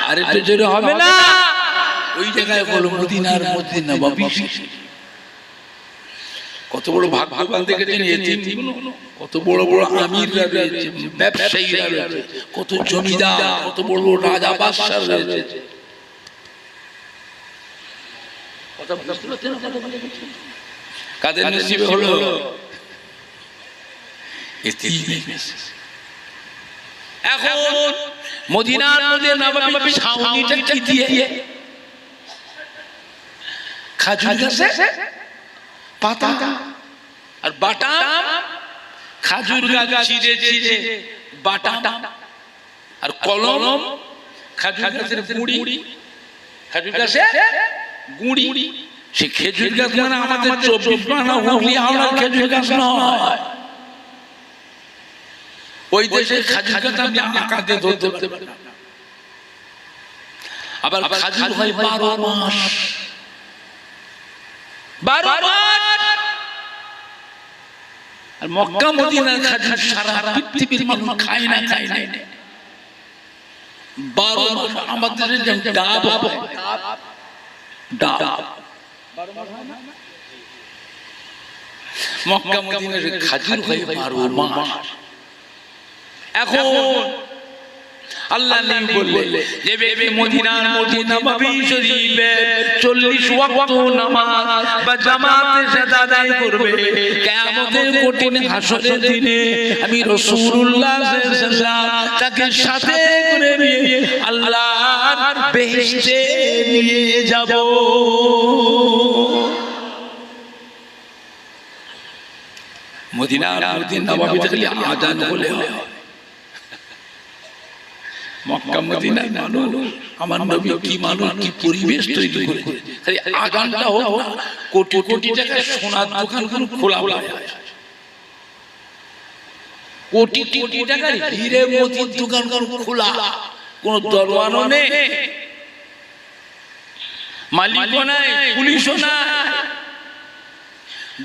আর এটা জোরে হবে না, ওই জায়গায় বলো মদিনার মধ্যে নববী শরীফ। কত বড় ভাগ্যবান দেখেছেন এতিমগুলো, কত বড় বড় আমিররা রয়েছে, ব্যবসায়ীরা রয়েছে, কত জমিদার, কত বড় বড় রাজা বাদশা রয়েছে। কাদের নসিবে হলো? এখন মদিনার মধ্যে নববী ছাউনিটা কি দিয়ে? খাজুর গাছে পাতা আর বাটাম, খাজুর গাছ চিড়ে চিড়ে বাটাম আর কলম, খাজুর গাছের গুঁড়ি, খাজুর গাছে গুঁড়ি। সে খেজুর গাছ মানে আমাদের 24 পানা হুগলি হাওড়ার খেজুর গাছ নয়, ওই দেশে খাজুর গাছ আপনি আঁকাতে ধরতে পারবেন। আবার খাজুর হয় 12 মাস, 12 মাস। আর মক্কা মদিনার খাজুর সারা পৃথিবীর মানুষ খায় না, খায় না। 12 মাস আমাদের যেমন ডাব হয়, ডাব মক্কা মদিনার খাজুর হয় 12 মাস। এখন আল্লাহ নবী বললেন যে ব্যক্তি মদিনার মসজিদ নববী শরীফে 40 ওয়াক্ত নামাজ বা জামাতের সাথে আদায় করবে, কিয়ামতের কঠিন হাসরের দিনে আমি রাসূলুল্লাহ সাল্লাল্লাহু আলাইহি ওয়াসাল্লাম তাকে সাথে করে নিয়ে আল্লাহর বেহেশতে নিয়ে যাব। মদিনার নববীতে খালি আজান হলে হয়। মক্কা মদিনার মানুষ আমার নবী কি মানুষ কি পরিবেশ তৈরি করেছে, খালি আজানটা হোক না, কোটি কোটি টাকার সোনার দোকানগুলো খোলা আছে, কোটি কোটি টাকার হীরে মতির দোকানগুলো খোলা, কোন দরওয়ানও নেই, মালিকও নাই, পুলিশও নাই,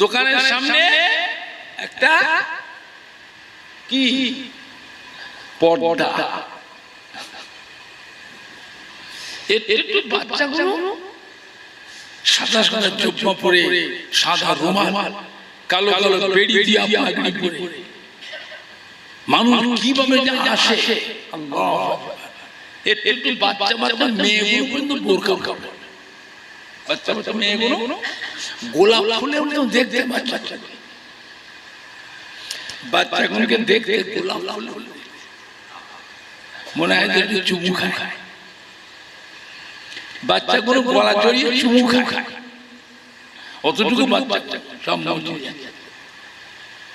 দোকানের সামনে একটা কি পর্দা, একটু বাচ্চাগুলো সাদা সাদা চোপমা পরে, সাদা রুমাল, কালো কালো বেড়ি দিয়া পাগড়ি পরে, মানুষ কিভাবে যে আসে, আল্লাহ, একটু বাচ্চা বাচ্চা মেয়েগুলো কিন্তু বোরকা পরে, বাচ্চা বাচ্চা মেয়েগুলো গোলাপ ফুলে দেখতে, বাচ্চাগুলোকে দেখতে গোলাপ ফুল মনে হয় যে চুমু খায়, বাচ্চাগুলো গলা জড়িয়ে চুমু খায়, অতটুকু বাচ্চা সব মজুদ।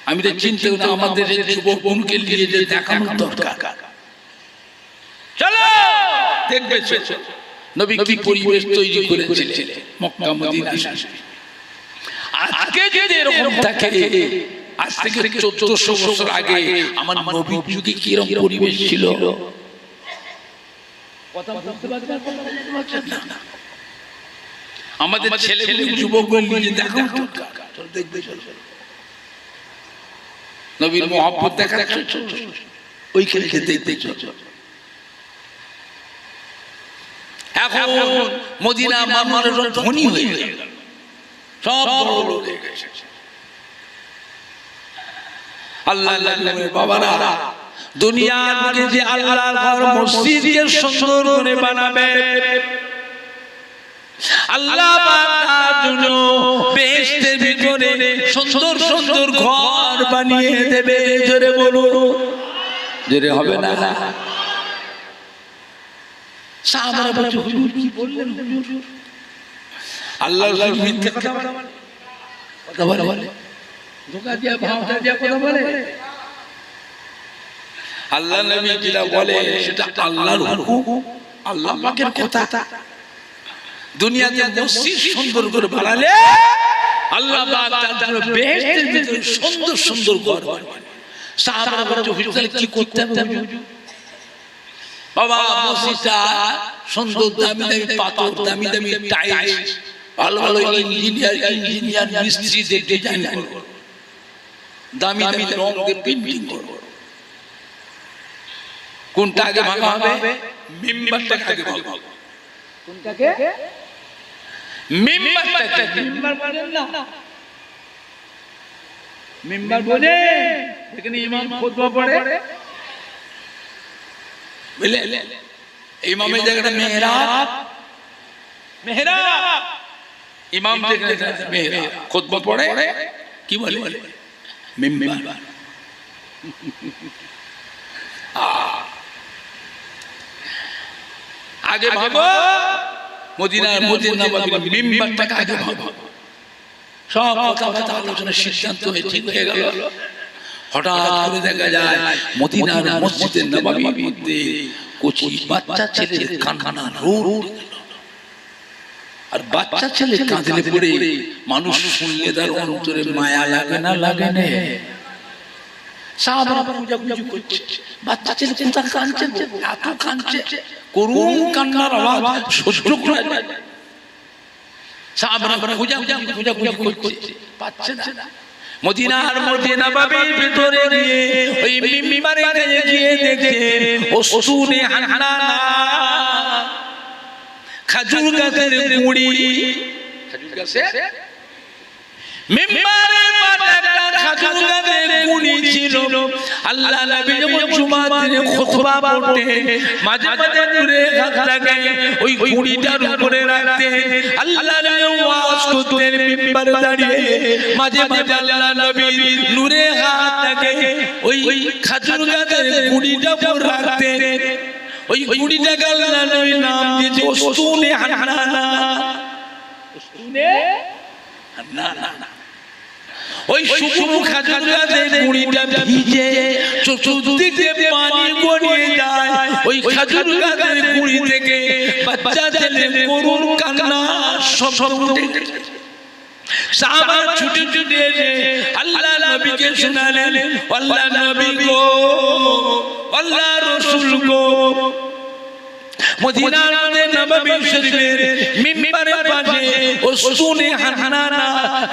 আমি তো চিন্তা করি আমাদের যুবক বোনকে নিয়ে যে দেখানোর দরকার, চলো দেখবে নবী কি পরিবেশ তৈরি করেছিলেন মক্কা মদিনায়। আজকে যদি এরকম থাকে, আজ থেকে 1400 বছর আগে আমার নবীর যুগে কি রকম পরিবেশ ছিল, কথা বলতে পারছেন না? আমাদের ছেলেগুলো যুবকগুলো নিয়ে দেখানো দরকার, চল দেখবে, চলো নবীর মহব্বত দেখার ওইখানে দেখতে চলো। এখন মদিনা মানুষজন ধনী হয়ে গেল, সব বড় লোক হয়ে গেছে। আল্লাহ বাবারা, দুনিয়ার বুকে যে আল্লাহর ঘর মসজিদকে সুন্দর করে বানাবে, আল্লাহ তার জন্য বেহেশতের ভিতরে সুন্দর সুন্দর ঘর বানিয়ে দেবে। জোরে বলুন, জোরে হবে না? সাহাবারা বলছে, হুজুর কি বললেন হুজুর? আল্লাহর ঘর মিথ্যা কথা বলে, ধোঁকা দিয়া ভাওতা দিয়া কথা বলে। আল্লাহ নবী যেটা বলে সেটা আল্লাহর হুকুম, আল্লাহ পাকের কথা। দুনিয়াতে মসজিদ সুন্দর করে বানালে আল্লাহ পাক তার জন্য বেহেশতের ভিতরে সুন্দর সুন্দর ঘর বানাবে। সাহাবারা বলছে, হুজুর কি করতে হবে হুজুর? বাবা মসজিদটা সুন্দর, দামি দামি পাথর, দামি দামি টাইলস, ভালো ভালো ইঞ্জিনিয়ার মিস্ত্রিদের ডিজাইন করো, দামি দামি রং দিয়ে পেইন্টিং করো। কোনটা আগে ভাঙা হবে? মিম্বারটাকে আগে ভাঙা। কোনটাকে? মিম্বারটাকে। মিম্বার বলেন না, মিম্বার বলে এখানে ইমাম খুতবা পড়ে, বুঝলে? ইমামের জায়গাটা মেহরাব, মেহরাব ইমাম যেখানে মেহরাব, খুতবা পড়ে কি বলে? মিম্বার। আগে ভাবো মদিনার নববীর মিম্বারটাকে আগে ভাবো। সব কথাবার্তা আলোচনা সিদ্ধান্ত হয়ে ঠিক হয়ে গেল। হঠাৎ করে দেখা যায় মদিনার মসজিদের নববীর মধ্যে কচি বাচ্চা ছেলের কান্না রোল, আর বাচ্চা ছেলে কাঁদলে পড়ে মানুষ শুনলে তার অন্তরে মায়া লাগে না? লাগে না? সাহাবারা পূজাপুজি করছে, বাচ্চা ছেলে কোথা কাঁদছে, এত কাঁদছে, করুণ কান্নার আওয়াজ সহ্য করা যায় না। সাহাবারা পূজাপুজি করছে, পাচ্ছে না। মদিনার মধ্যে নববীর ভিতরে গিয়ে ওই মিম্বারে গিয়ে দেখে ওসুনে হান্নানা খাজুর গাছের গুঁড়ি, খাজুর গাছে মিম্বারের পাশে খাজুর গাছের গুঁড়ি ছিল। আল্লাহ নবী যখন জুমার দিনে খুতবা পড়তেন, মাঝে মাঝে নূরে হাতটাকে ওই গুঁড়িটার উপরে রাখতেন। আল্লাহ নবী ওয়াজ করতেন মিম্বারে দাঁড়িয়ে, মাঝে মাঝে আল্লাহ নবী নূরে হাতটাকে ওই খাজুর গাছের গুঁড়িটার উপর রাখতেন। ওই গুঁড়িটাকে আল্লাহ নবী নাম দিয়েছে ওসতুনে হান্নানা। ওসতুনে হান্নানা। ওই শুকনো খেজুর গাছের গুঁড়িটা ভিজে চতুর্দিকে পানি গড়িয়ে যায়, ওই খেজুর গাছের গুঁড়ি থেকে বাচ্চা ছেলে করুণ কান্না শব্দ উঠে। সাহাবা ছুটে ছুটে এসে আল্লাহ নবীকে শোনালেন, আল্লাহ নবী গো, আল্লাহ রাসূল গো, মদিনার মধ্যে নববী শরীফের মিম্বরের পাশে উসতুনে হানানা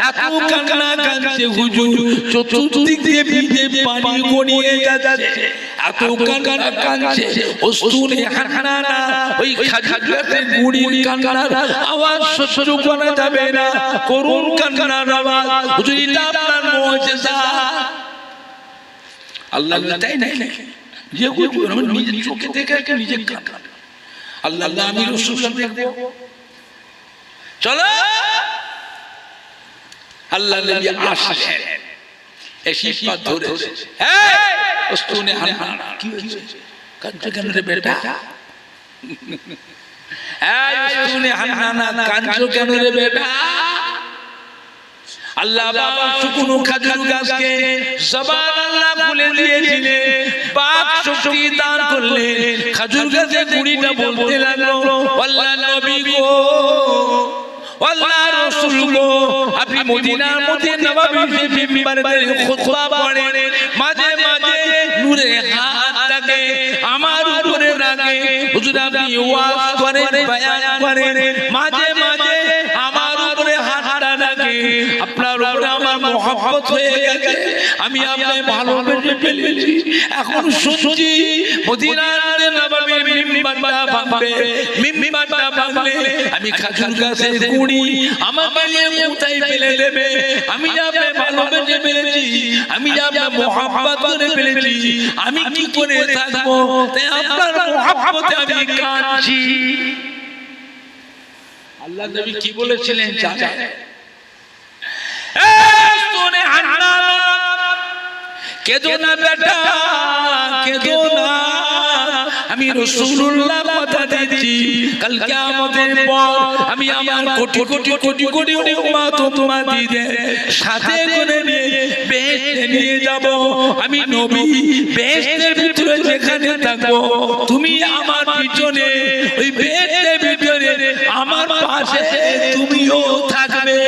এত কান্না কাঁদছে হুজুর, চতুর্দিক দিয়ে ভিজে পানি গড়িয়ে যাচ্ছে, এত কান্না কাঁদছে উসতুনে হানানা, ওই খেজুরের গুঁড়ির কান্নার আওয়াজ সহ্য করা যাবে না, করুণ কান্নার আওয়াজ। হুজুর এটা আপনার মুজিজা। আল্লাহ তাই নাই যে হুজুর আমি নিজের চোখে দেখে নিজে কাঁদা, আল্লাহ আল্লাহ আমি রাসূলুল্লাহ দেখব, চলো। আল্লাহ নবী আসলেন, এসে পা ধরেছে, এই উসতুনে হানানা কি হয়েছে, কাঁদছো কেন রে বেটা, এই উসতুনে হানানা কাঁদছো কেন রে বেটা। আল্লাহ বাবা শুকনো খেজুর গাছকে জবান আল্লাহ খুলে দিয়েছিলেন, বাক শক্তি দান করলেন, খেজুর গাছের গুঁড়িটা বলতে লাগলো, আল্লাহ নবী গো, আল্লাহ রাসূল গো, আপনি মদিনার মধ্যে নববী মিম্বরে খুতবা পড়েন, মাঝে মাঝে নূরে হাতটাকে আমার উপরে রাখে, হুজুর আপনি ওয়াজ করেন, বয়ান করেন, মাঝে মাঝে আমার উপরে হাতটা রাখে, আপনার উপরে আমার মহব্বত হয়ে গেছে, আমি আপনাকে ভালোবেসে ফেলেছি। এখন শুনছি মদিনার নববীর মিম্বরটা ভাঙবে, মিম্বরটা ভাঙলে আমি খেজুর গাছের গুঁড়ি আমাকে নিয়ে কোথায় ফেলে দেবে, আমি আপনাকে ভালোবেসে ফেলেছি, আমি আপনাকে মহব্বত করে ফেলেছি, আমি কি করে থাকবো, তাই আপনার মহব্বতে আমি কাঁদছি। আল্লাহ নবী কি বলেছিলেন জানেন? শুনে হান্না কেঁদো না বেটা, কেঁদো না, আমি রাসূলুল্লাহ কথা দিচ্ছি, কাল কিয়ামতের পর আমি আমার কোটি কোটি কোটি কোটি উম্মত উম্মতীদের সাথে করে নিয়ে বেহেশতে নিয়ে যাব, আমি নবী বেহেশতের ভিতরে যেখানে থাকবো তুমি আমার পিছনে, ওই বেহেশতের ভিতরে আমার পাশে তুমিও থাকবে।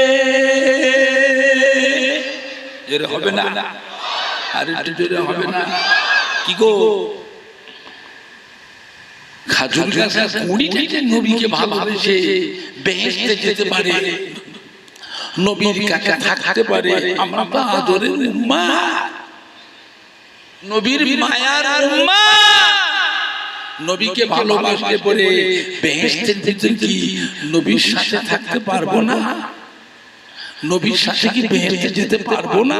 এর হবে না, আর একটু জোরে হবে না, কি গো, খেজুর গাছের গুঁড়িটাকে নবীকে ভালোবেসে বেহেশতে যেতে পারে, নবীর কাছে থাকতে পারে, আমরা তো আদরের উম্মত, নবীর মায়ার উম্মত, নবীকে ভালোবাসতে পারে বেহেশতে যেতে কি নবীর সাথে থাকতে পারবো না? নবীর সাথে কি বেহেশতে যেতে পারবো না?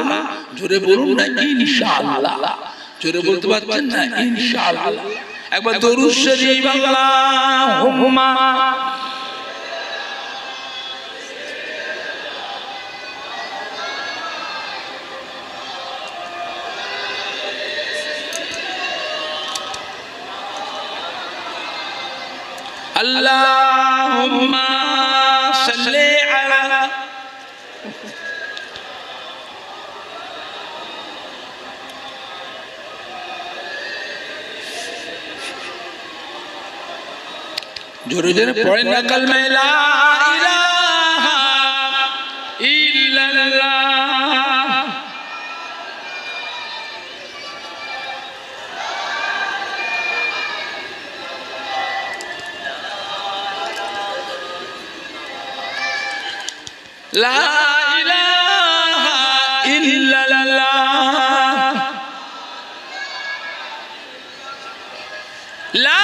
জোরে বলুন না ইনশাআল্লাহ, জোরে বলতে পারছেন না ইনশাআল্লাহ। একবার দরুদ শরীফ আল্লাহুম্মা আল্লাহুম্মা সাল্লি আলা জোরে জোরে পড়েন না কালমা লা ইলাহা ইল্লাল্লাহ, লা ইলাহা ইল্লাল্লাহ, লা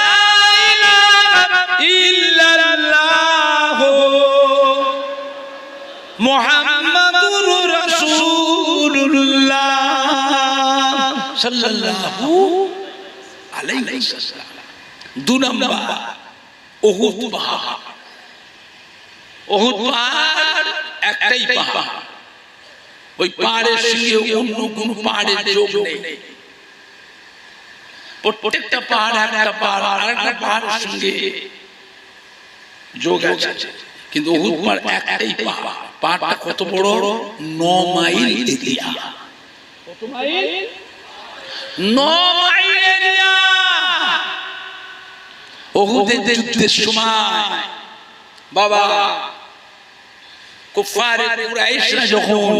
ইল্লাল্লাহ মুহাম্মাদুর রাসূলুল্লাহ সাল্লাল্লাহু আলাইহি ওয়াসাল্লাম। 2 নাম্বার উহুদ পাহাড়। উহুদ পাহাড় একটাই পাহাড়, ওই পাহাড়ের সঙ্গে অন্য কোন পাহাড়ের যোগ নেই, প্রত্যেকটা পাহাড় একটা পাহাড় আরেকটা পাহাড়ের সঙ্গে যোগ আছে, কিন্তু উহুদ পাহাড় একটাই পাহাড়। পাহাড়টা কত বড়? 9 মাইল এরিয়া। কত মাইল? 9 mile area. উহুদের যুদ্ধের সময় বাবা কুফারে কুরাইশরা যখন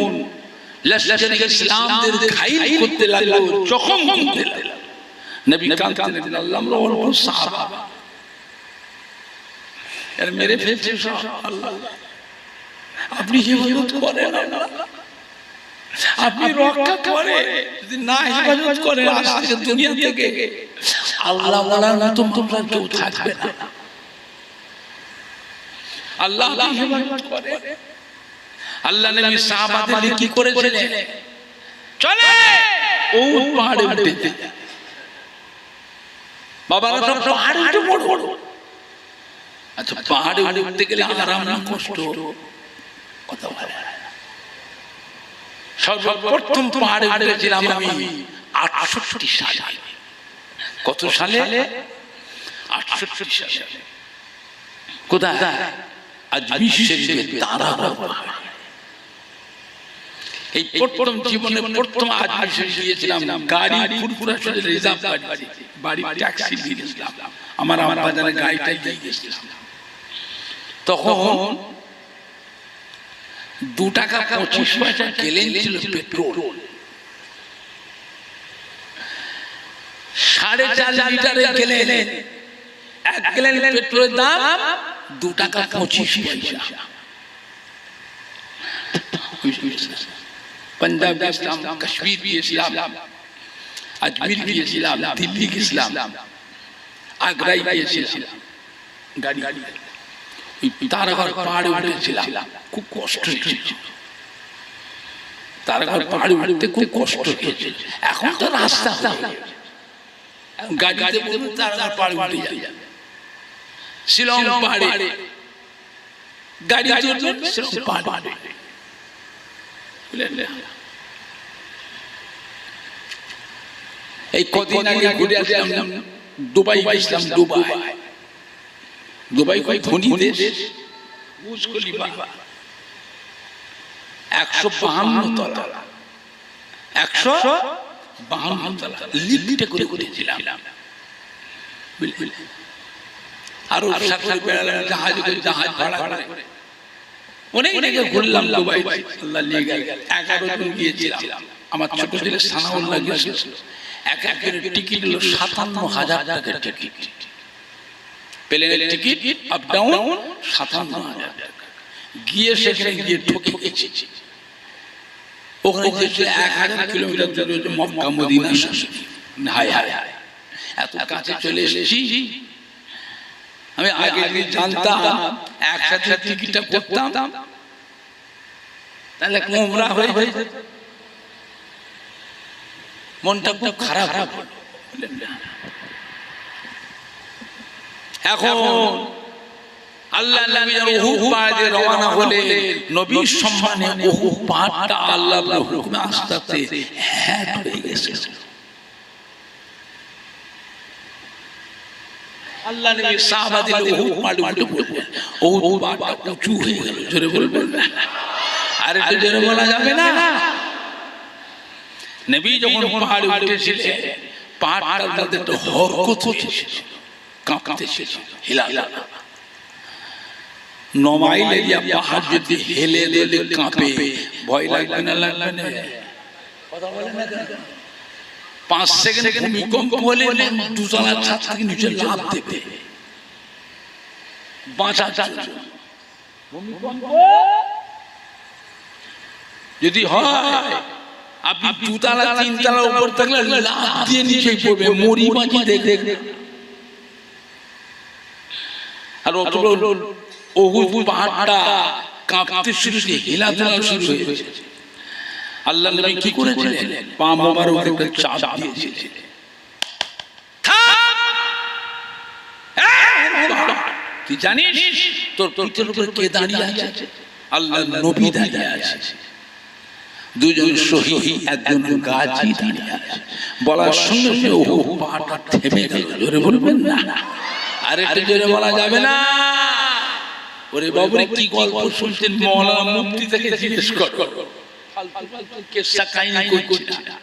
লশকরে ইসলামদের ঘাইল করতে লাগলো, জখম করতে লাগলো, নবী কাঁদতেন, আল্লাহ আমার সাহাবা এর মেরে ফেলছে সব, আল্লাহ আপনি হিফাজত করেন, আপনি রক্ষা করেন, যদি না হিফাজত করেন আজকে দুনিয়া থেকে আল্লাহ ওয়ালার মতো তোমরা কেউ থাকবে না। আল্লাহ হিফাজত করেন। আল্লাহ নবী সাহাবাদের কি করেছিলেন? চলে ও পাহাড়ে উঠতে, বাবারা সব পাহাড়ে উঠে পড়ো। আচ্ছা পাহাড়ে উঠতে গেলে আরাম না কষ্ট? কথা বলে সর্বপ্রথম পাহাড়ে উঠেছিলাম আমি 68 সালে। কত সালে? 68 সালে। কোথায়? আজমির শরীফের তারাগড় পাহাড়। এই প্রথম জীবনে প্রথম আজমির শরীফ গিয়েছিলাম, গাড়ি ফুরফুরা চলে রিজার্ভ বাড়ি ট্যাক্সি দিয়ে গেছিলাম, আমার বাজারে গাড়িটাই দিয়ে গেছিলাম। তখন 2 টাকা 25 পয়সা গেলেন ছিল পেট্রোল। 4.5 লিটারে গেলেন, 1 গ্যালন পেট্রোলের দাম 2 টাকা 25 পয়সা। পাঞ্জাব গেছিলাম, কাশ্মীর গিয়েছিলাম, আজমির গিয়েছিলাম, দিল্লি গেছিলাম, আগ্রায় গিয়েছিলাম। গাড়ি তারাগড় পাহাড়ে উঠেছিলাম, খুব কষ্ট হয়েছিল। তারাগড় পাহাড়ে উঠতে খুব কষ্ট হয়েছিল। এখন তো রাস্তা গাড়িতে বলবো তারাগড় পাহাড়ে উঠে যাবে। শিলং পাহাড়ে গাড়ি চলবে, শিলং পাহাড়ে এই কদিন আগে ঘুরে আসলাম, দুবাই গেছিলাম। দুবাই কয় ধনী দেশ, বুর্জ খলিফা 152 তলা, 152 তলা লিফটে করে করেছিলাম। আরো সাগরে বেড়ালাম, জাহাজ ভাড়া করে অনেক জায়গায় ঘুরলাম। দুবাই আল্লাহ নিয়ে গেল। 11 জন গিয়েছিলাম। আমার ছোট ছেলে সানাউল্লাহ গিয়েছিল। এক একের টিকিট হলো 57,000 টাকার টিকিট। প্লেনের টিকিট আপ ডাউন 57,000 টাকা। গিয়ে সেখানে গিয়ে ঠকে গেছি। ওখানে যে 1000 কিলোমিটার দূরে মক্কা মদিনা শরীফ। হায় হায় এত কাছে চলে এসেছি। আমি আগে যদি জানতাম একসাথে টিকিটটা করতাম তাহলে উমরা হয়ে যেত। মনটা খুব খারাপ হলো। এখন আল্লাহ নবী উহুদ পাহাড়ে রওনা হলে নবীর সম্মানে উহুদ পাহাড়টা আল্লাহর হুকুমে আস্তে আস্তে হ্যাট হয়ে গেছে। আল্লাহ নবী সাহাবাদের উহুদ পাহাড়ে উঠে উহুদ পাহাড়টা উঁচু হয়ে গেল। জোরে বলবেন না? আর একটু জোরে বলা যাবে না? নবী যখন পাহাড়ে উঠেছিলেন পাহাড়টার মধ্যে একটা হরকত হচ্ছিল, কাঁপতেছিল, হিলাহিলা। 9 মাইল এরিয়া পাহাড় যদি হেলে দিলে কাঁপে, ভয় লাগবে না? লাগবে না? কথা বলেন না কেন? 5 সেকেন্ড ভূমিকম্প হলে 2 তলার ছাদ থেকে নিচে লাফ দেবে বাঁচার জন্য। ভূমিকম্প যদি হয়, আপনি 2 তলা 3 তলার উপর থাকলে লাফ দিয়ে নিচে পড়বে, মরি বাঁচি দেখে। আর অত উহুদ পাহাড়টা কাঁপতে শুরু হয়েছে, হিলাধুলা শুরু হয়েছে। আল্লাহ নবী কি করেছিলেন? পা মোবারক একটা চাপ দিয়েছিলেন। তুই জানিস তোর পিঠের উপরে কে দাঁড়িয়ে আছে? আল্লাহ নবী দাঁড়িয়ে আছে। 2 জন শহীদ, একজন গাজী দাঁড়িয়ে আছে। বলার সঙ্গে সঙ্গে উহুদ পাহাড়টা থেমে গেল। জোরে বলবেন না? আর একটু জোরে বলা যাবে না? ওরে বাবুরে কি গল্প শুনছেন মওলানা মুফতি থেকে জিজ্ঞেস কর ফালতু ফালতু কেসা কাহিনী করছিস না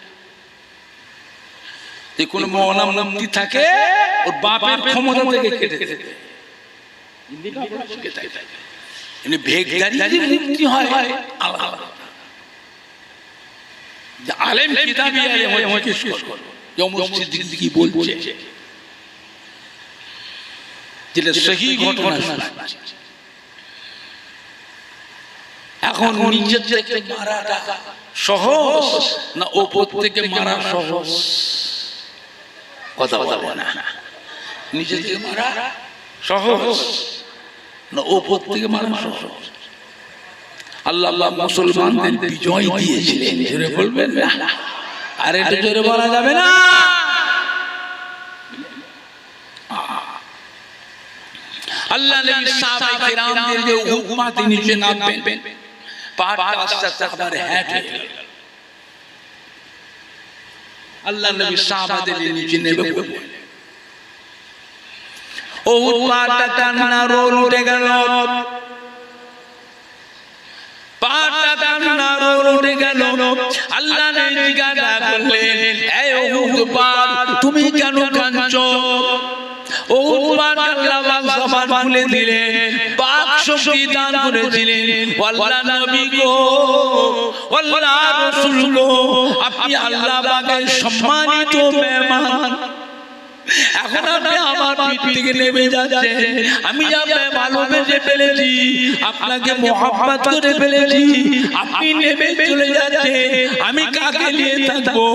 যে কোন মওলানা মুফতি থাকে ওর বাপের ক্ষমতা থেকে কেটে দেবে এমনি ভেগদারি মুফতি হয় আলাদা যে আলেম কিতাবি আলেম জিজ্ঞেস কর যে মসজিদ কি বলছে যেটা সহি ঘটনা শোনাচ্ছে এখন নিচে থেকে মারাটা সহজ না উপর থেকে মারা সহজ কথা বলবো না নিচে থেকে মারা সহজ না উপর থেকে মারা সহজ আল্লাহ আল্লাহ মুসলমানদের বিজয় দিয়েছিলেন জোরে বলবেন না আর এটা জোরে বলা যাবে না আল্লাহ নবী সাহাবায়ে কিরামদের যে উহুদ পাহাড়ে নিচে নামবেন পাহাড়টা আস্তে আস্তে একবারে হ্যাট হয়ে গেল আল্লাহ নবী সাহাবাদের নিচে নেমে পড়লেন উহুদ পাহাড়টা টানা রোল উঠে গেল পাহাড়টা টানা রোল উঠে গেল আল্লাহ নবী জিজ্ঞাসা করলেন এই উহুদ পাহাড় তুমি কেন কাঁদছো উহুদ পাহাড় আল্লাহ জবান খুলে দিলেন পাক শক্তি দান করেছিলেন আল্লাহ নবী গো আল্লাহ রাসূল গো আপনি আল্লাহ পাকের সম্মানিত মেহমান এখন আপনি আমার পিঠ থেকে নেমে যাচ্ছেন আমি আপনাকে ভালোবেসে ফেলেছি আপনাকে মহব্বত করে ফেলেছি আপনি নেমে চলে যাচ্ছেন আমি কাকে নিয়ে থাকবো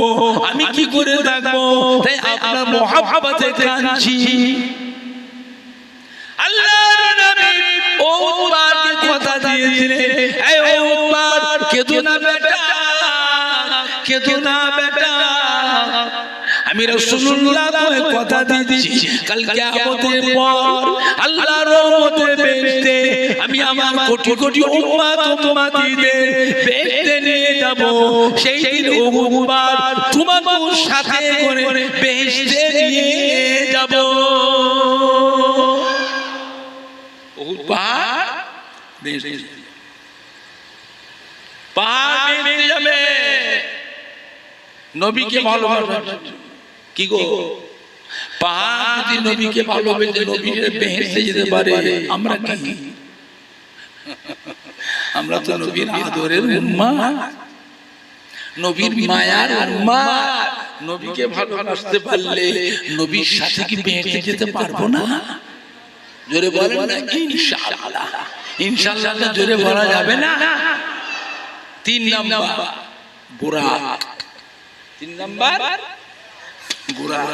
আমি কি করে থাকবো তাই আপনার মহব্বতে কাঁদছি আল্লাহর নবী উহুদ পাহাড়কে কথা দিয়েছিলেন এই উহুদ পাহাড় কেঁদো না বেটা কেঁদো না বেটা আমি রাসূলুল্লাহ তোমায় কথা দিচ্ছি কাল কিয়ামতের পর আল্লাহর রহমতে বেহেশতে আমি আমার কোটি কোটি উম্মতদের বেহেশতে নিয়ে যাব সেই দিন উহুদ পাহাড় তোমাকে সাথে করে বেহেশতে নিয়ে যাব উহুদ পাহাড় বেহেশতে পাহাড় বেহেশতে যাবে নবীকে ভালোবাসা কি গো পাহাড় যদি নবীকে ভালোবেসে নবীর বেহেশতে যেতে পারে আমরা কি আমরা তো নবীর আদরের উম্মাত নবীর মায়ার উম্মাত নবীকে ভালোবাসতে পারলে নবীর সাথে কি বেহেশতে যেতে পারবো না জোরে বলেন না ইনশাআল্লাহ ইনশাআল্লাহ জোরে বলা যাবে না 3 নাম্বার বুরাক 3 নাম্বার বুরাক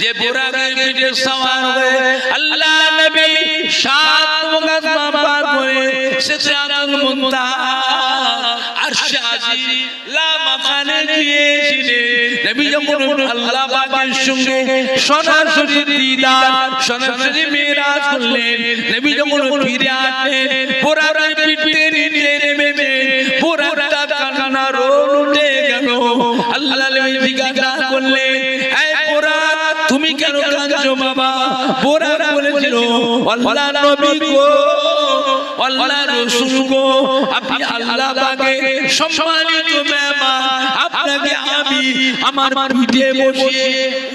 যে বুরাকের পিঠে সওয়ার হয়ে আল্লাহ নবী 7 মুকাদ্দমা পার করে সিদরাতুল মুনতাহা আরশে আজিম লা মাকানে গিয়েছিলেন নবী যখন আল্লাহ পাকের সঙ্গে সরাসরি দিদার সরাসরি মিরাজ করলেন নবী যখন ফিরে আসলেন বুরাকের পিঠে নিচে নেমে বুরাকটা কান্না রোল উঠে গেল আল্লাহ নবী জিজ্ঞাসা করলেন এই বুরাক তুমি কেন কাঁদছো বাবা বুরাক বলেছিল আল্লাহ নবী গো আল্লাহ রাসূল গো আপনি আল্লাহ পাকের সম্মানিত মেহমান আপনাকে আমি আমার পিঠে বসিয়ে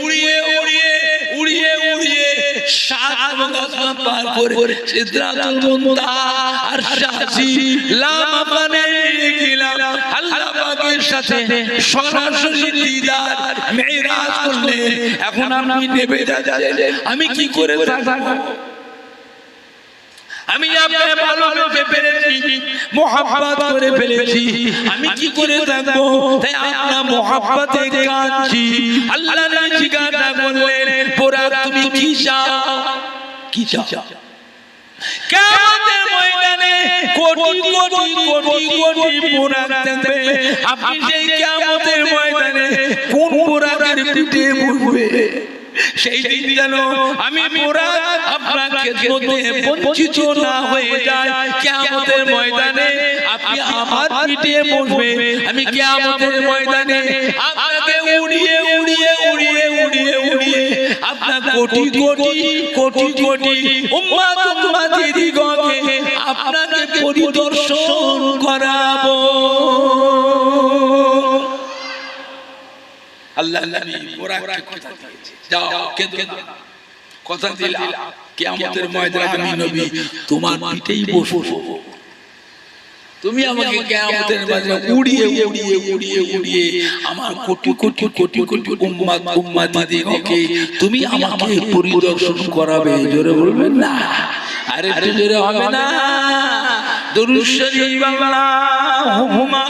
উড়িয়ে উড়িয়ে উড়িয়ে উড়িয়ে 7 মুকাদ্দমা পার করে সিদরাতুল মুনতাহা আরশে আজিম লা মাকানে গেলাম আল্লাহ পাকের সাথে সরাসরি দিদার মিরাজ করলেন এখন আপনি নেমে যাচ্ছেন আমি কি করে থাকবো আমি আপনাকে ভালোবেসে ফেলেছি মহব্বত করে ফেলেছি আমি কি করে থাকবো তাই আপনার মহব্বতে কাঁদছি আল্লাহ নবী জিজ্ঞাসা করলেন বুরাক তুমি কি চাও কি চাও কিয়ামতের ময়দানে কোটি কোটি কোটি কোটি বুরাক থাকবে আপনি সেই কিয়ামতের ময়দানে কোন বুরাকের পিঠে বসবে সেই দিন যেন আমি বুরাক আপনার খেদমতে বঞ্চিত না হয়ে যায় কিয়ামতের ময়দানে আপনি আমার পিঠে বসবে আমি কিয়ামতের ময়দানে আপনাকে উড়িয়ে উড়িয়ে উড়িয়ে উড়িয়ে উড়িয়ে আপনার কোটি কোটি কোটি কোটি উম্মত উম্মতিদিগকে আপনাকে পরিদর্শন করাবো। আল্লাহ নবী ওরাকে কথা দিয়েছে, যাও কেঁদো না, কথা দিলাম কিয়ামতের ময়দানে আমি নবী তোমার পিঠেই বসবো, তুমি আমাকে কিয়ামতের ময়দানে উড়িয়ে উড়িয়ে উড়িয়ে উড়িয়ে আমার কোটি কোটি কোটি কোটি উম্মত উম্মতিদিগকে তুমি আমাকে পরিদর্শন করাবে। জোরে বলবেন না, আরে একটু জোরে হবে না? দরুদ শরীফ আল্লাহুম্মা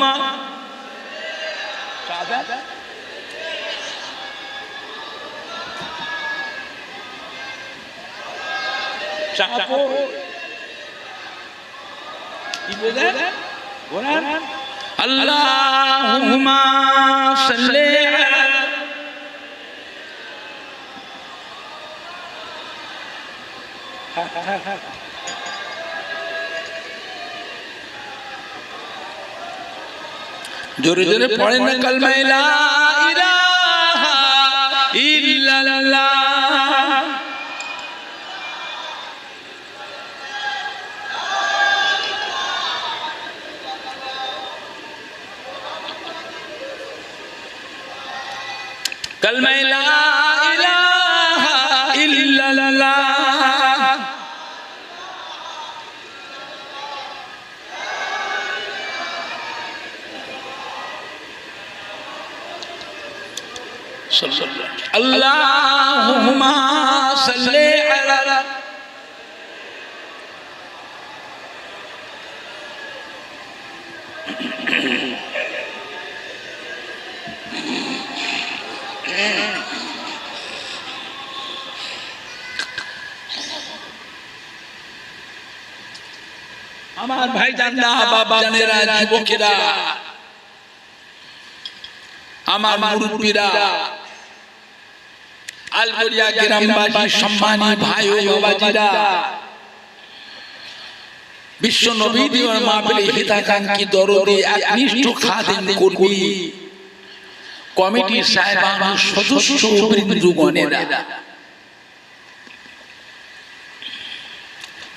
আল্লাহুম্মা সাল্লি আলা জোরে জোরে পড়েন না কালমা লা ইলাহা ইল্লাল্লাহ। কালমা লা ইলাহা ইল্লাল্লাহ। আল্লাহুম্মা সাল্লি আলা আমার ভাই জানরা, বাবা জানেরা, যুবকেরা, আমার মুরব্বীরা, আলবরিয়া গ্রামবাসী, সম্মানী ভাই ও বাবাজিরা, বিশ্ব নবী দিওয়ার মাহফিলে হিতাকাঙ্ক্ষী দরদি একনিষ্ঠ খাদেম কর্মী কমিটির সাহেবান সদস্য বৃন্দগণেরা,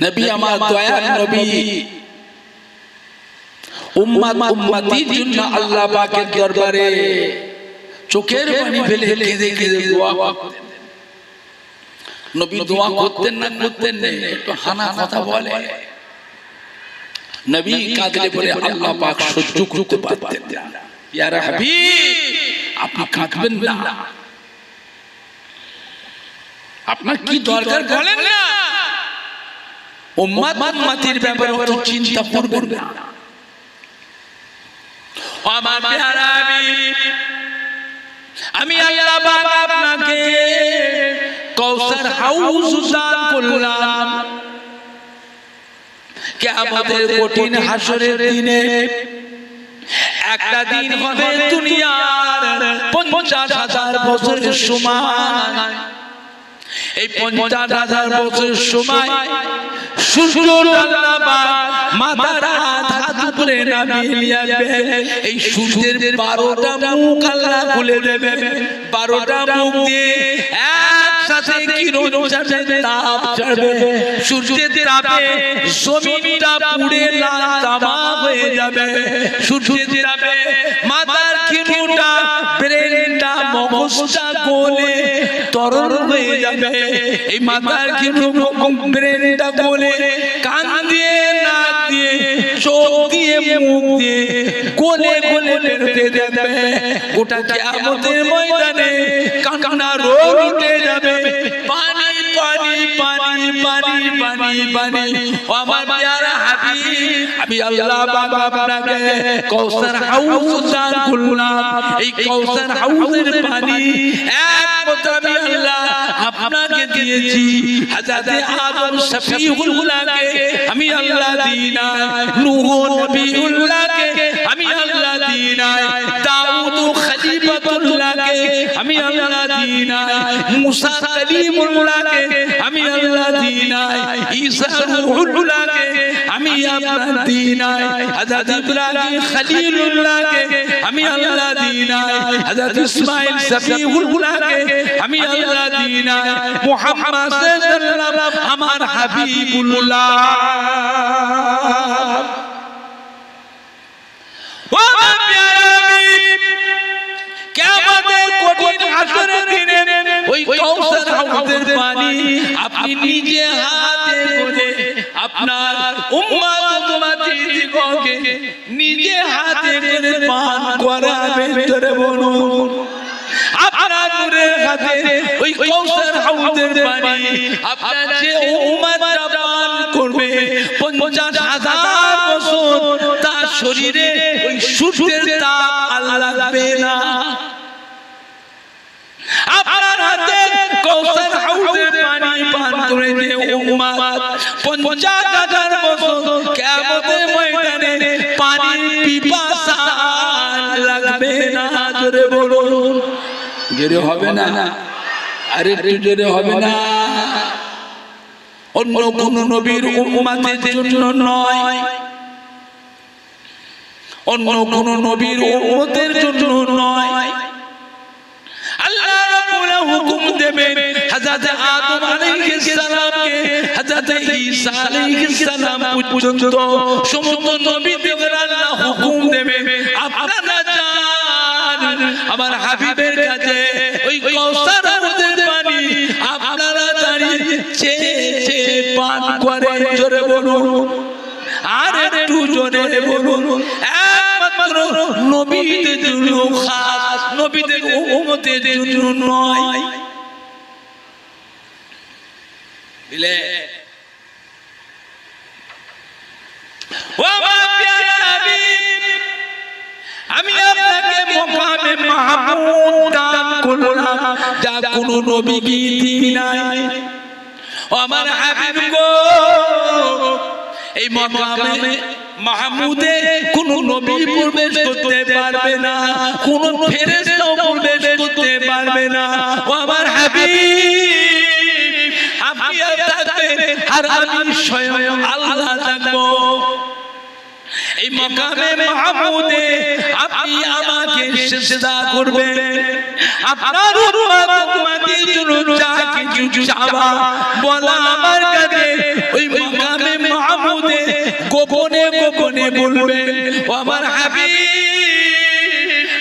নবী আমার দয়ার নবী উম্মত উম্মতির জন্য আল্লাহ পাকের দরবারে চোখের পানি ফেলে কেঁদে কেঁদে দোয়া করতেন। নবী দোয়া করতেন না করতেন না, একটু হানা কথা বলে নবী কাঁদলে বলে আল্লাহ পাক সহ্য করতে পারতেন না। ইয়া হাবিব আপনি কাঁদবেন না, আপনার কি দরকার বলেন না, উম্মত উম্মতির ব্যাপারে অত চিন্তা করবেন না। আমার প্যারা হাবিব, আমি আল্লাহ পাক আপনাকে কাউসার হাউস দান করলাম। কিয়ামতের কঠিন হাসরের দিনে একটা দিন হবে দুনিয়ার 50,000 বছরের সময়। এই 50,000 বছরের সময় সূর্য আল্লাহ পাক মাথার হাত উপরে নামিয়ে যাবে। এই সূর্যের 12টা মুখ আল্লাহ খুলে দেবে, 12টা মুখ দিয়ে একসাথে কিরণ ছাড়বে, তাপ ছাড়বে। সূর্যের তাপে জমিনটা পুড়ে লাল তামা হয়ে যাবে। সূর্যের তাপে মাথার কিরণটা, ব্রেনটা, মগজটা গলে তরল হয়ে যাবে। এই মাথার কিরণ ব্রেনটা গলে কান দিয়ে, নাক দিয়ে, চোখ দিয়ে, মুখ দিয়ে গলে গলে বেরোতে যাবে। গোটা কিয়ামতের ময়দানে কান্না রোল উঠে যাবে। পানি পানি পানি পানি পানি পানি। আমার প্যারা হাবিব, আমি আল্লাহ পাক আপনাকে কাউসার হাউস দান করলাম। এই কাউসার হাউসের পানি এক কথা আমি আল্লাহ আপনাকে দিয়েছি। হযরতে আদম শফিউল্লাহকে আমি আল্লাহ দিনা, নূহ নবিউল্লাহকে আমি আল্লাহ দিনা, দাউদ খলিফাতুল্লাহকে আমি আল্লাহ দিনা, মুসা কালিমুল্লাহকে আমি আল্লাহ দিনা, ঈসা রূহুল্লাহকে আমি আপনার দিনায় হযরত ইব্রাহিম খলিলুল্লাহকে আমি আল্লাহ দিনায় হযরত ইসমাঈল সফিউল্লাহকে আমি আল্লাহ দিনায় মুহাম্মদ সাল্লাল্লাহু আলাইহি আমার হাবিবুল্লাহ ও আমার প্যারা হাবিব কিয়ামতের কঠিন হাসরের দিনে ওই কাউসার হাউজের পানি আপনি নিজে হাতে করে আপনার উম্মত উম্মতিদিগকে নিজে হাতে করে পান করাবেন জোরে বলুন আপনার নূরের হাতে ওই কাউসার হাউজের পানি আপনার যে উম্মতরা পান করবে 50,000 বছর তার শরীরে ওই সূর্যের তাপ আল্লাহ লাগবে না আপনার হাতে কাউসার হাউজের পানি পান করে যে উম্মত 50,000 বছর কিয়ামতের ময়দানে পানির পিপাসা লাগবে না জোরে বলুন জোরে হবে না আরে একটু জোরে হবে না অন্য কোন নবীর উম্মতের জন্য নয় অন্য কোন নবীর উম্মতের জন্য নয় আল্লাহ রাব্বুল হুকুম দেবেন হযরত আদম আলাইহিস সালামকে হযরত ঈসা আলাইহিস সালাম পর্যন্ত সমস্ত নবীদের আল্লাহ হুকুম দেবেন আপনারা যান আমার হাবিবের কাছে ওই কাউসার হাউজের পানি আপনারা দাঁড়িয়ে চেয়ে চেয়ে পান করেন জোরে বলুন আর একটু জোরে বলুন একমাত্র নবীদের জন্য খাস নবীদের উম্মতের জন্য নয় বুঝলে ও আমার প্যারা হাবিব আমি আপনাকে মাকামে মাহমুদ দান করলাম যা কোনো নবী কি দিই নাই ও আমার হাবিব গো এই মাকামে মাহমুদে কোন নবী প্রবেশ করতে পারবে না কোন ফেরেশতাও প্রবেশ করতে পারবে না ও আমার হাবিব আপনি থাকবেন আর আমি স্বয়ং আল্লাহ থাকবো এই মাকামে মাহমুদে আপনি আমাকে সিজদা করবেন আপনার উম্মতের জন্য যা কিছু চাওয়া বলা আমার কাছে ওই মাকামে মাহমুদে গোপনে গোপনে বলবেন ও আমার হাবিব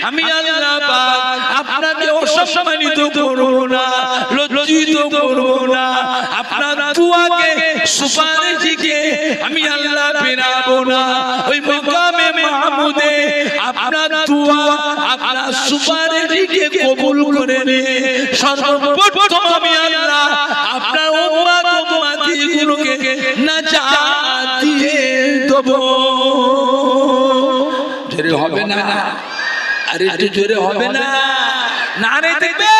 আমি আল্লাহ পাক আপনাকে অসম্মানিত করব না লজ্জিত করব না আপনার দুয়াকে সুপারিশকে আমি আল্লাহ ফেরাবো না ওই মাকামে মাহমুদে আপনার দুয়া আপনার সুপারিশকে কবুল করে নে সর্বপ্রথম আমি আল্লাহ আপনার উম্মত উম্মতিগুলোকে নাজাত দিয়ে দেব জোরে হবে না আরে একটু জোরে হবে না নারে দেখবে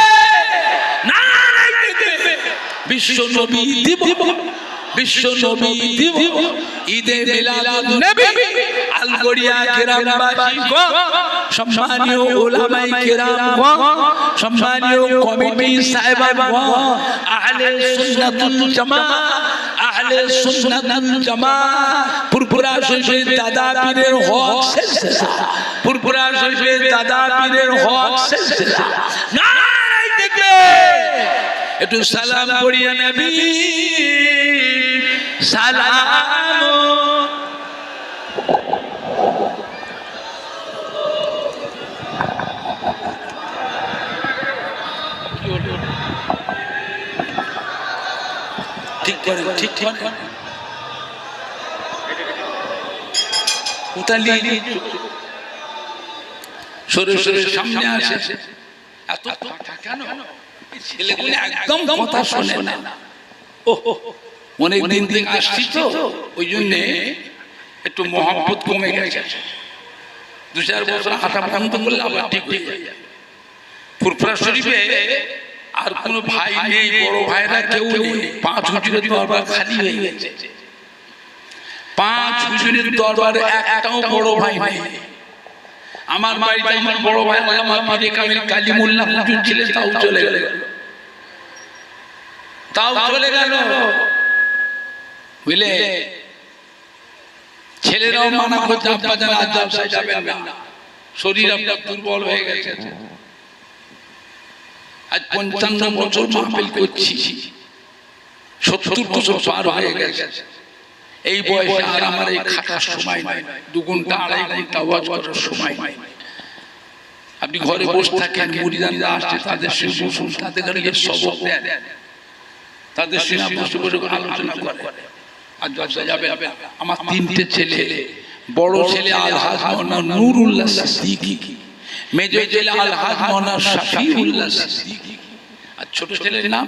নারে দেখবে বিশ্ব নবী দিব বিশ্ব নবী দিব ঈদে মিলাদুন নবী আলগড়িয়া কেরামবাসী গো সম্মানীয় উলামায়ে কেরাম গো সম্মানীয় কমিটি সাহেবান গো আহলে সুন্নাতুল জামাত আহলে সুন্নাতুল জামাত পুরপুরা শরীফের দাদা পীরের হক সিলসিলা পুরপুরা শরীফের দাদা পীরের হক সিলসিলা নারে দেখবে একটু সালাম করিয়া নবী সালাম ঠিক করে ঠিক ঠিক উতালি সরে সরে সামনে আসে এত কথা কেন ছেলেগুলো একদম কথা শোনে না ও অনেক দিন থেকে আসছি তো ওই জন্য একটু মহব্বত কমে গেছে 2-4 বছর হাঁটা বন্ধ করলে আবার ঠিক হয়ে যায় ফুরফুরা শরীফে আর কোনো ভাই নেই বড় ভাইরা কেউ নেই 5 হুজুরের দরবার খালি হয়ে গেছে 5 হুজুরের দরবারে একটাও বড় ভাই নেই আমার বাড়িতে আমার বড় ভাই আল্লামা পীর কামিল কালিমুল্লাহ হুজুর ছিলেন তাও চলে গেল বুঝলে ছেলেরাও মানা করছে আব্বা জান আজ জলসায় যাবেন না, শরীর আপনার দুর্বল হয়ে গেছে। আজ 55 বছর মাহফিল করছি, 70 বছর পার হয়ে গেছে। এই বয়সে আর আমার এই খাটার সময় নাই, 2 ঘন্টা 2.5 ঘন্টা ওয়াজ করার সময় নাই। আপনি ঘরে বসে থাকেন, মুরিদানরা আসছে, তাদের সঙ্গে বসুন, তাদের ঘরে সবক দেন, তাদের সঙ্গে বসে বসে আলোচনা করে। আর জলসা যাবে। আমার 3টে ছেলে, বড় ছেলে আলহাজ মাওলানা নুরুল্লাহ সিদ্দিকী, মেজর ছেলে আলহাজ মাওলানা শফিউল্লাহ সিদ্দিকী, আর ছোট ছেলের নাম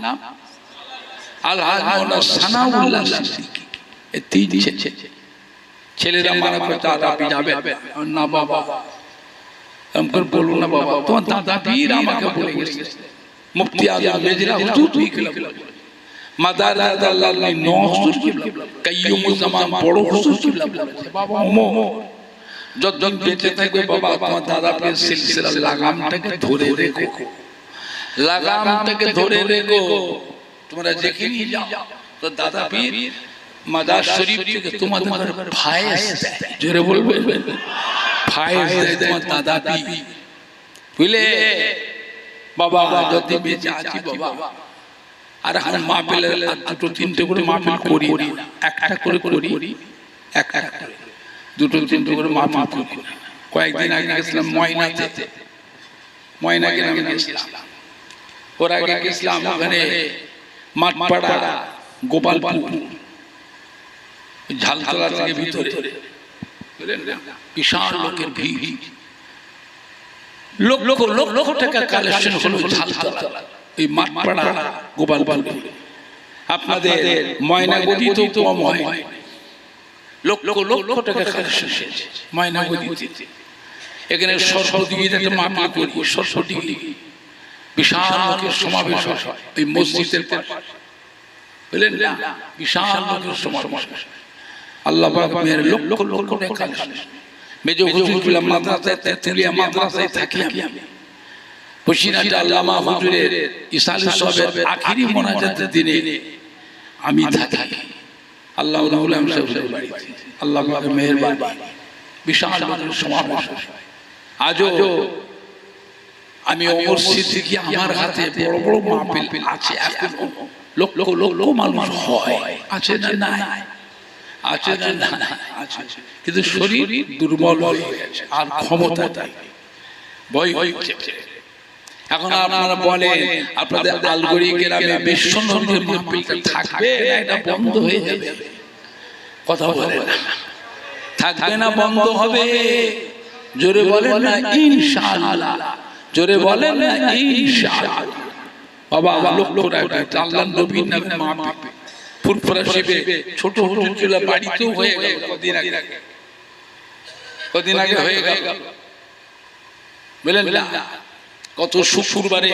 আলহাজ মাওলানা সানাউল্লাহ সিদ্দিকী। এই 3 ছেলেরা মারা করতে আর আপনি যাবেন না বাবা, আমাকে বলুন না বাবা, তোমার দাদা পীর আমাকে বলে গেছে, মুফতি আজম মেজরা হুজুর কিবলা, মাদার আল্লাহ নওয়াজ কিবলা, কাইয়ুমুজ জামান বড় হুজুর কিবলা বলেছে, বাবা ওমর যতদিন বেঁচে থাকবে বাবা তোমার দাদা পীর সিলসিলা লাগামটাকে ধরে রেখো, লাগামটাকে ধরে রেখো। তোমরা যেখানে যাও তো দাদা পীর মাদার শরীফ থেকে তোমাদের ফায়েজ দেয়, জোরে বলবে ফায়েজ দেয় তোমার দাদা পীর, বুঝলে বাবা? যদি বেঁচে আছি বাবা, আর এখন মাহফিল 2-3টে করে মাহফিল করি না, একটা করে করি, একটা করে 2-3টে করে মাহফিল করি। কয়েকদিন আগে গেছিলাম ময়নাকে নামে গেছিলাম, ওর আগে গেছিলাম ওখানে মাঠপাড়া গোপালপুর ঝালতলা থেকে ভিতরে, বিশাল লোকের ভিড়, লক্ষ টাকা কালেকশন হলো ঝালতলা, এই মাঠপাড়া গোপালপুর। আপনাদের ময়নাগুড়িতেও কম হয়, লক্ষ টাকা কালেকশন ময়নাগুড়িতে। এখানে সরস্বতীতে একটা মাহফিল করি, সরস্বতী বিশাল লোকের সমাবেশ হয় এই মসজিদের পাশে, বুঝলেন না? বিশাল লোকের সমাবেশ, আল্লাহ পাক মেরে লক্ষ টাকা কালেকশন। মেজো হুজুর কিবলা মাদ্রাসায়, তেতুলিয়া মাদ্রাসায় থাকি আমি। বসিরহাটে আল্লামা হুজুরের ইসালে সাহেবের আখিরি মোনাজাতের দিনে আমি থাকি। আল্লাহ রাব্বুল আলামিন সাহেবের বাড়িতে, আল্লাহ পাকের মেহেরবানি, বিশাল লোকের সমাবেশ। আজও আমি ওমর সিদ্দিকী, আমার হাতে বড় বড় মাহফিল আছে, এখন লক্ষ মানুষ হয়, আছে না নাই? আছে না নাই? আছে, কিন্তু শরীর দুর্বল হয়ে গেছে, আর ক্ষমতা নাই, ভয় হচ্ছে। এখন আপনারা বলেন আপনাদের আলগড়ি গ্রামে বিশ্ব নবীর মাহফিলটা থাকবে না এটা বন্ধ হয়ে যাবে? কথা বলেন না, থাকবে না বন্ধ হবে? জোরে বলেন না ইনশাআল্লাহ, জোরে বলেন না ইনশাআল্লাহ। বাবা লক্ষ্য রাখবেন, আল্লাহর নবীর নামে মাহফিল ফুরফুরা শিবে ছোট হুজুর কিবলা বাড়িতেও হয়ে গেল কদিন আগে হয়ে গেল, বলেন না? গত শুক্রবারে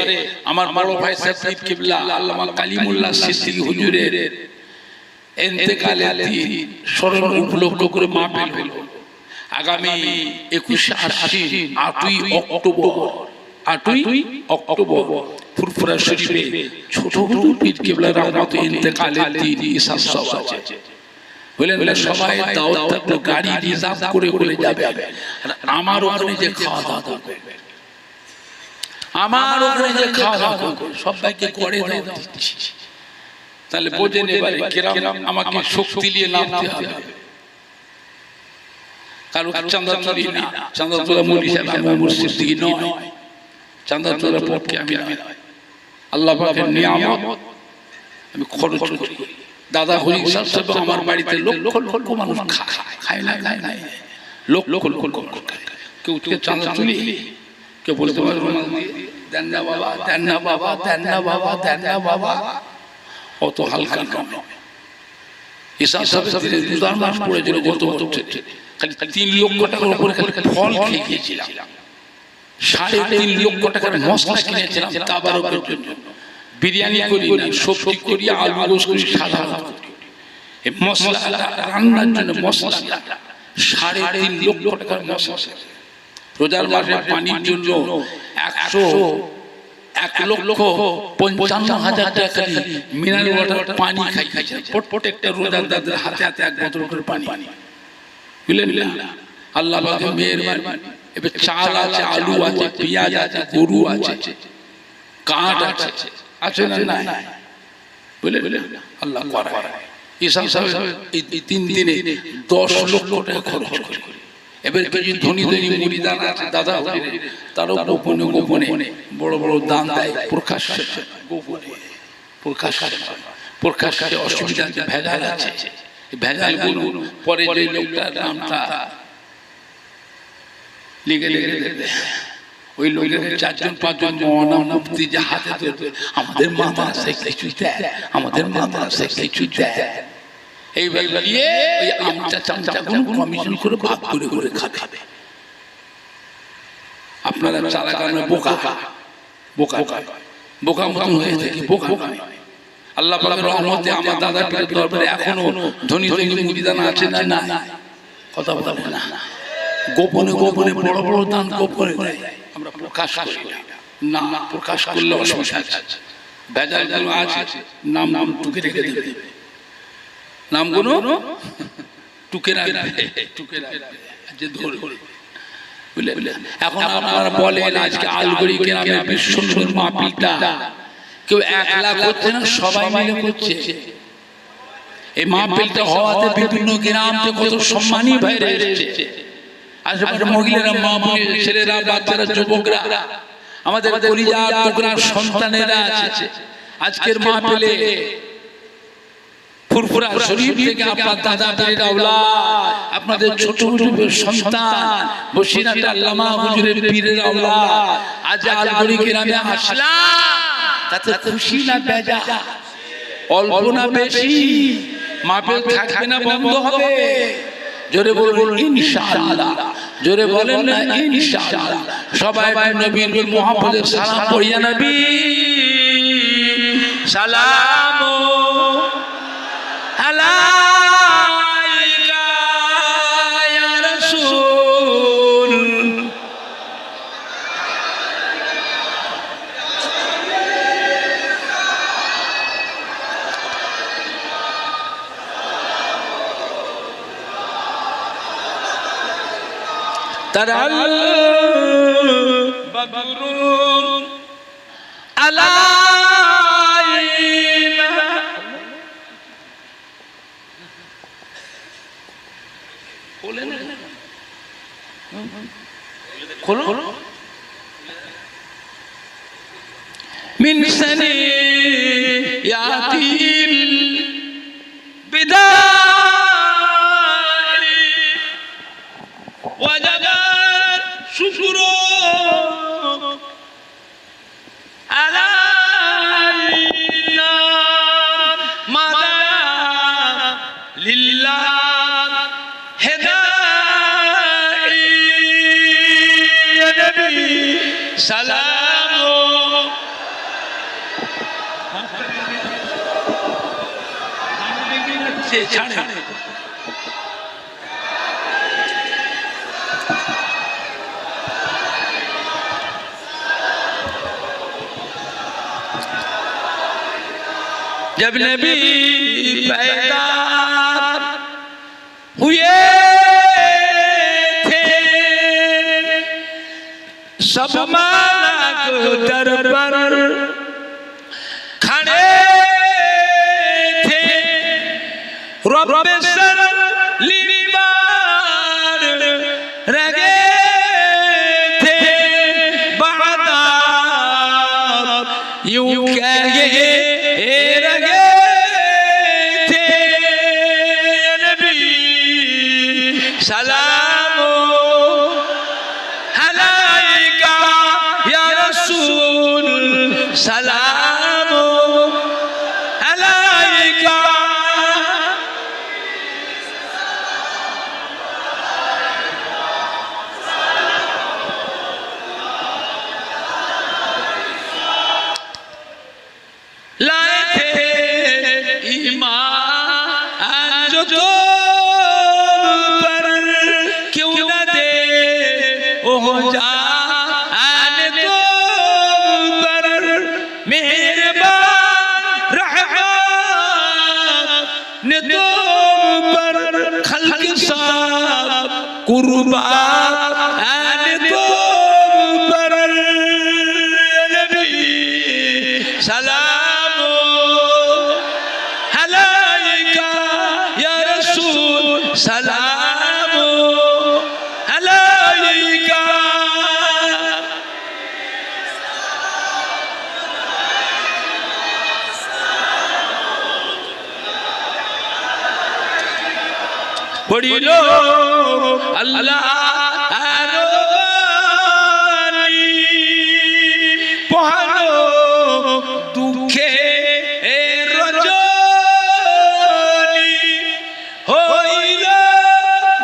আমার বড় ভাই সাহেব কিবলা আল্লামা কালিমুল্লাহ সিদ্দিকী হুজুরের ইন্তেকালের দিন স্মরণ উপলক্ষ করে মাহফিল হলো। আগামী 21 আশ্বিন 8ই অক্টোবর ফুরফুরা শরীফে ছোট হুজুর পীর কিবলা রহমত ইন্তেকালের দিন ইসাস সব আছে, বলেন সবাই দাওয়াত থাকলো, গাড়ি রিজার্ভ করে যাবে। আমার ওখানে যে খাওয়া দাওয়া করবে, আমার ওখানে যে খাওয়া দাওয়া করবে, সবাইকে করে দিচ্ছি। তাহলে বোঝেন এবারে কিরকম আমাকে শক্তি নিয়ে নামতে হবে। কারো চাঁদাতুলি না, চাঁদাতুলা মুলি সাহেব আমি মুর্শিদ দিকে নয়, চাঁদাতুলা পক্ষে আমি নয়, আল্লাহ পাকের নিয়ামত আমি খরচ করি। দাদা হরি সাহেব আমার বাড়িতে লক্ষ মানুষ খায় না, লক্ষ খায়। কেউ চাঁদা তুলি, কেউ বলতে পারে দেন না বাবা, দেন না বাবা, দেন না বাবা, দেন না বাবা, অত হালকা নয়। ইসা সাহেব 2 মাস পড়েছিল গত বছর, খালি 3 লক্ষ টাকার উপরে খালি ফল খেয়ে গিয়েছিলাম, 3.5 লক্ষ টাকার মশলা কিনেছিলাম তাবারকের জন্য। বিরিয়ানি করি না, সবজি করি, আলু গোশ করি, সাদা এই মশলা রান্নার জন্য মশলা 3.5 লক্ষ টাকার মশলা। রোজার মাসে পানির জন্য 1,55,000 টাকা মিনারেল ওয়াটার পানি খাই। প্রত্যেকটা রোজাদারদের হাতে 1 বোতল করে পানি, বুঝলেন না? আল্লাহ পাকের মেহেরবানি। এবার চাল আছে, আলু আছে, পেঁয়াজ আছে, গরু আছে, কাঠ আছে, আছে না নাই? বুঝলেন? আল্লাহ করায়। ঈসা সাহেব এই 3 দিনে 10 লক্ষ টাকা খরচ করে। এবার কিছু ধনী ধনী মুরিদান আছে দাদা, তারও গোপনে গোপনে বড় বড় দান দেয়, প্রকাশ্যে গোপনে, প্রকাশ্যে অসুবিধা আছে, ভেজাল আছে। ভেজাল গুলো পরে যে লোকটার নামটা লিখে দেবে, ওই লোকের 4-5 মওলানা মুফতি যে হাতে ধরবে, আমাদের মাদ্রাসায় কিছু দেয়, আমাদের মাদ্রাসায় কিছু দেয়, এইভাবে দিয়ে ওই আমটা চামচাগুলো কমিশন করে ভাগ করে করে খাবে। আপনারা চালাকানো বোকা বোকা বোকা মতন হয়ে থাকে, বোকা। আল্লাহ পাকের রহমতে আমার দাদা পীরের দরবারে এখনো ধনী ধনী মুরিদান আছে না না? কথা বলে না, গোপনে গোপনে বড় বড় দান গোপনে দেয়, আমরা প্রকাশ করি না। প্রকাশ করলে অসমস্যা আছে, ভেজালগুলো আছে, নাম টুকে রেখে দেবে, নামগুলো টুকে রাখবে, যে ধরবে। এখন আপনারা বলেন আজকে আলগড়ি গ্রামে বিশ্ব নবীর মাহফিলটা কেউ 1 লাখ করছে না, সবাই মিলে করছে। এই মাহফিলটা হওয়াতে বিভিন্ন গ্রাম থেকে কত সম্মানী বাইরে এসেছে। আশেপাশে মহিলারা, মা বোনের ছেলেরা, বাচ্চারা, যুবকরা, আমাদের কলিজার টুকরা সন্তানেরা আছে। আজকের মাহফিলে ফুরফুরা শরীফ থেকে আপনার দাদা পীরের আওলাদ, আপনাদের ছোট ছোট সন্তান, বসিরহাট আল্লামা হুজুরের পীরের আওলাদ আজ আলগড়ি গ্রামে আসলাম, তাতে খুশি না বেজা? অল্প না বেশি? মাহফিল থাকবে না বন্ধ হবে? জোরে বলুন ইনশাআল্লাহ, জোরে বলেন না ইনশাআল্লাহ। সবাই নবীর মুহাম্মদের সালাম পড়িয়া, নবী সালাম আলাইকা ইয়া রাসূল। তারাল বদরুন আলাইনা, খোলো মিন সানিয়াতিল বিদাই ওয়াজাদাত শুকরু আলাইনা মাদা লিল্লাহ হেদাই ইয়া নবী সালাম। जब नबी पैदा हुए थे, सब माला को दर पर खड़े थे, रब सर लीवार रगे थे, बादा यूं कहे सलाम अलैका या रसूल, सलाम अलैका। लाए थे ईमान जो कुर्बान तुम पर नबी सलाम अलैका या रसूल सलाम अलैका। पढ़िल अल्लाह पहाड़ो दुखे रजनी हইল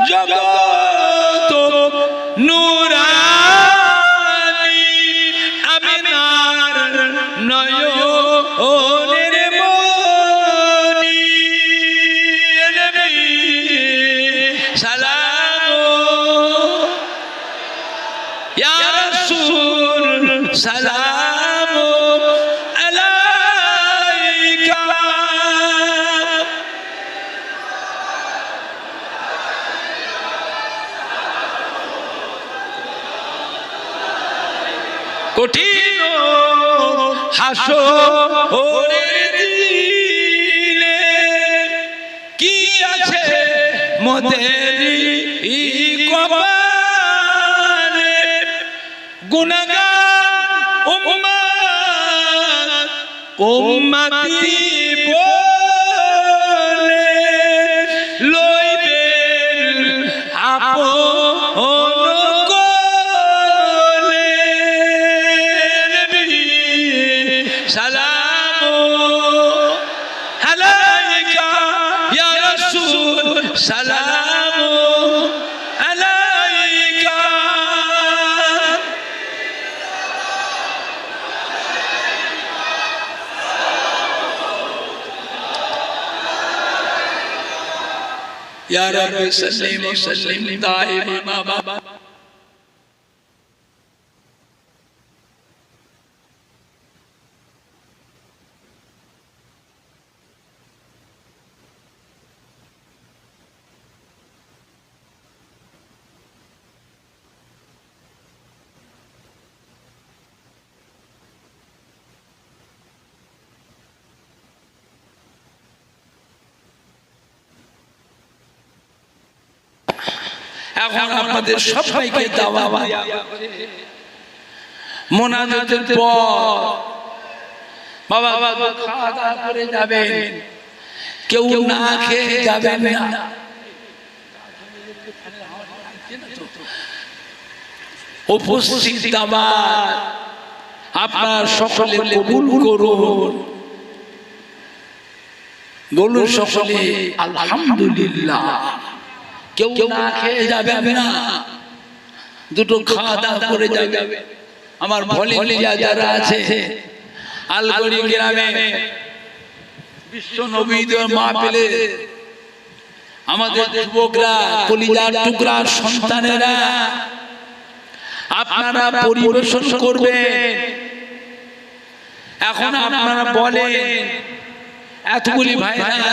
जगत नूरानी आमिनार नयনের মনি নবী সালাম ইয়া রাসূল সালাম আলাইকা। কঠিন হাসরের দিনে কি আছে মোদের কপালে গুনাহগার উম্মতি বলে লইবেন আপন কোলে নবী সালাম আলাইকা ইয়া রাসূল সালাম আলাইকা। या रब सल्ली व सल्लिम दाइमा बाबा। এখন আপনাদের সবাইকে দাওয়াত মোনাজাতের পর বাবা খাওয়া দাওয়া করে যাবেন, কেউ না খেয়ে যাবেন না। উপস্থিত দাওয়াত আপনারা সকলে কবুল করুন, বলুন সকলে আলহামদুলিল্লাহ। কেউ না খেয়ে যাবেন না, দুটো খাওয়া দাওয়া করে যাবে। আমার ভলেন্টিয়া যারা আছে আলগড়ি গ্রামে বিশ্ব নবীদের মাহফিলে আমাদের যুবকরা কলিজার টুকরা সন্তানেরা আপনারা পরিবেশন করবেন। এখন আপনারা বলেন এতগুলি ভাইরা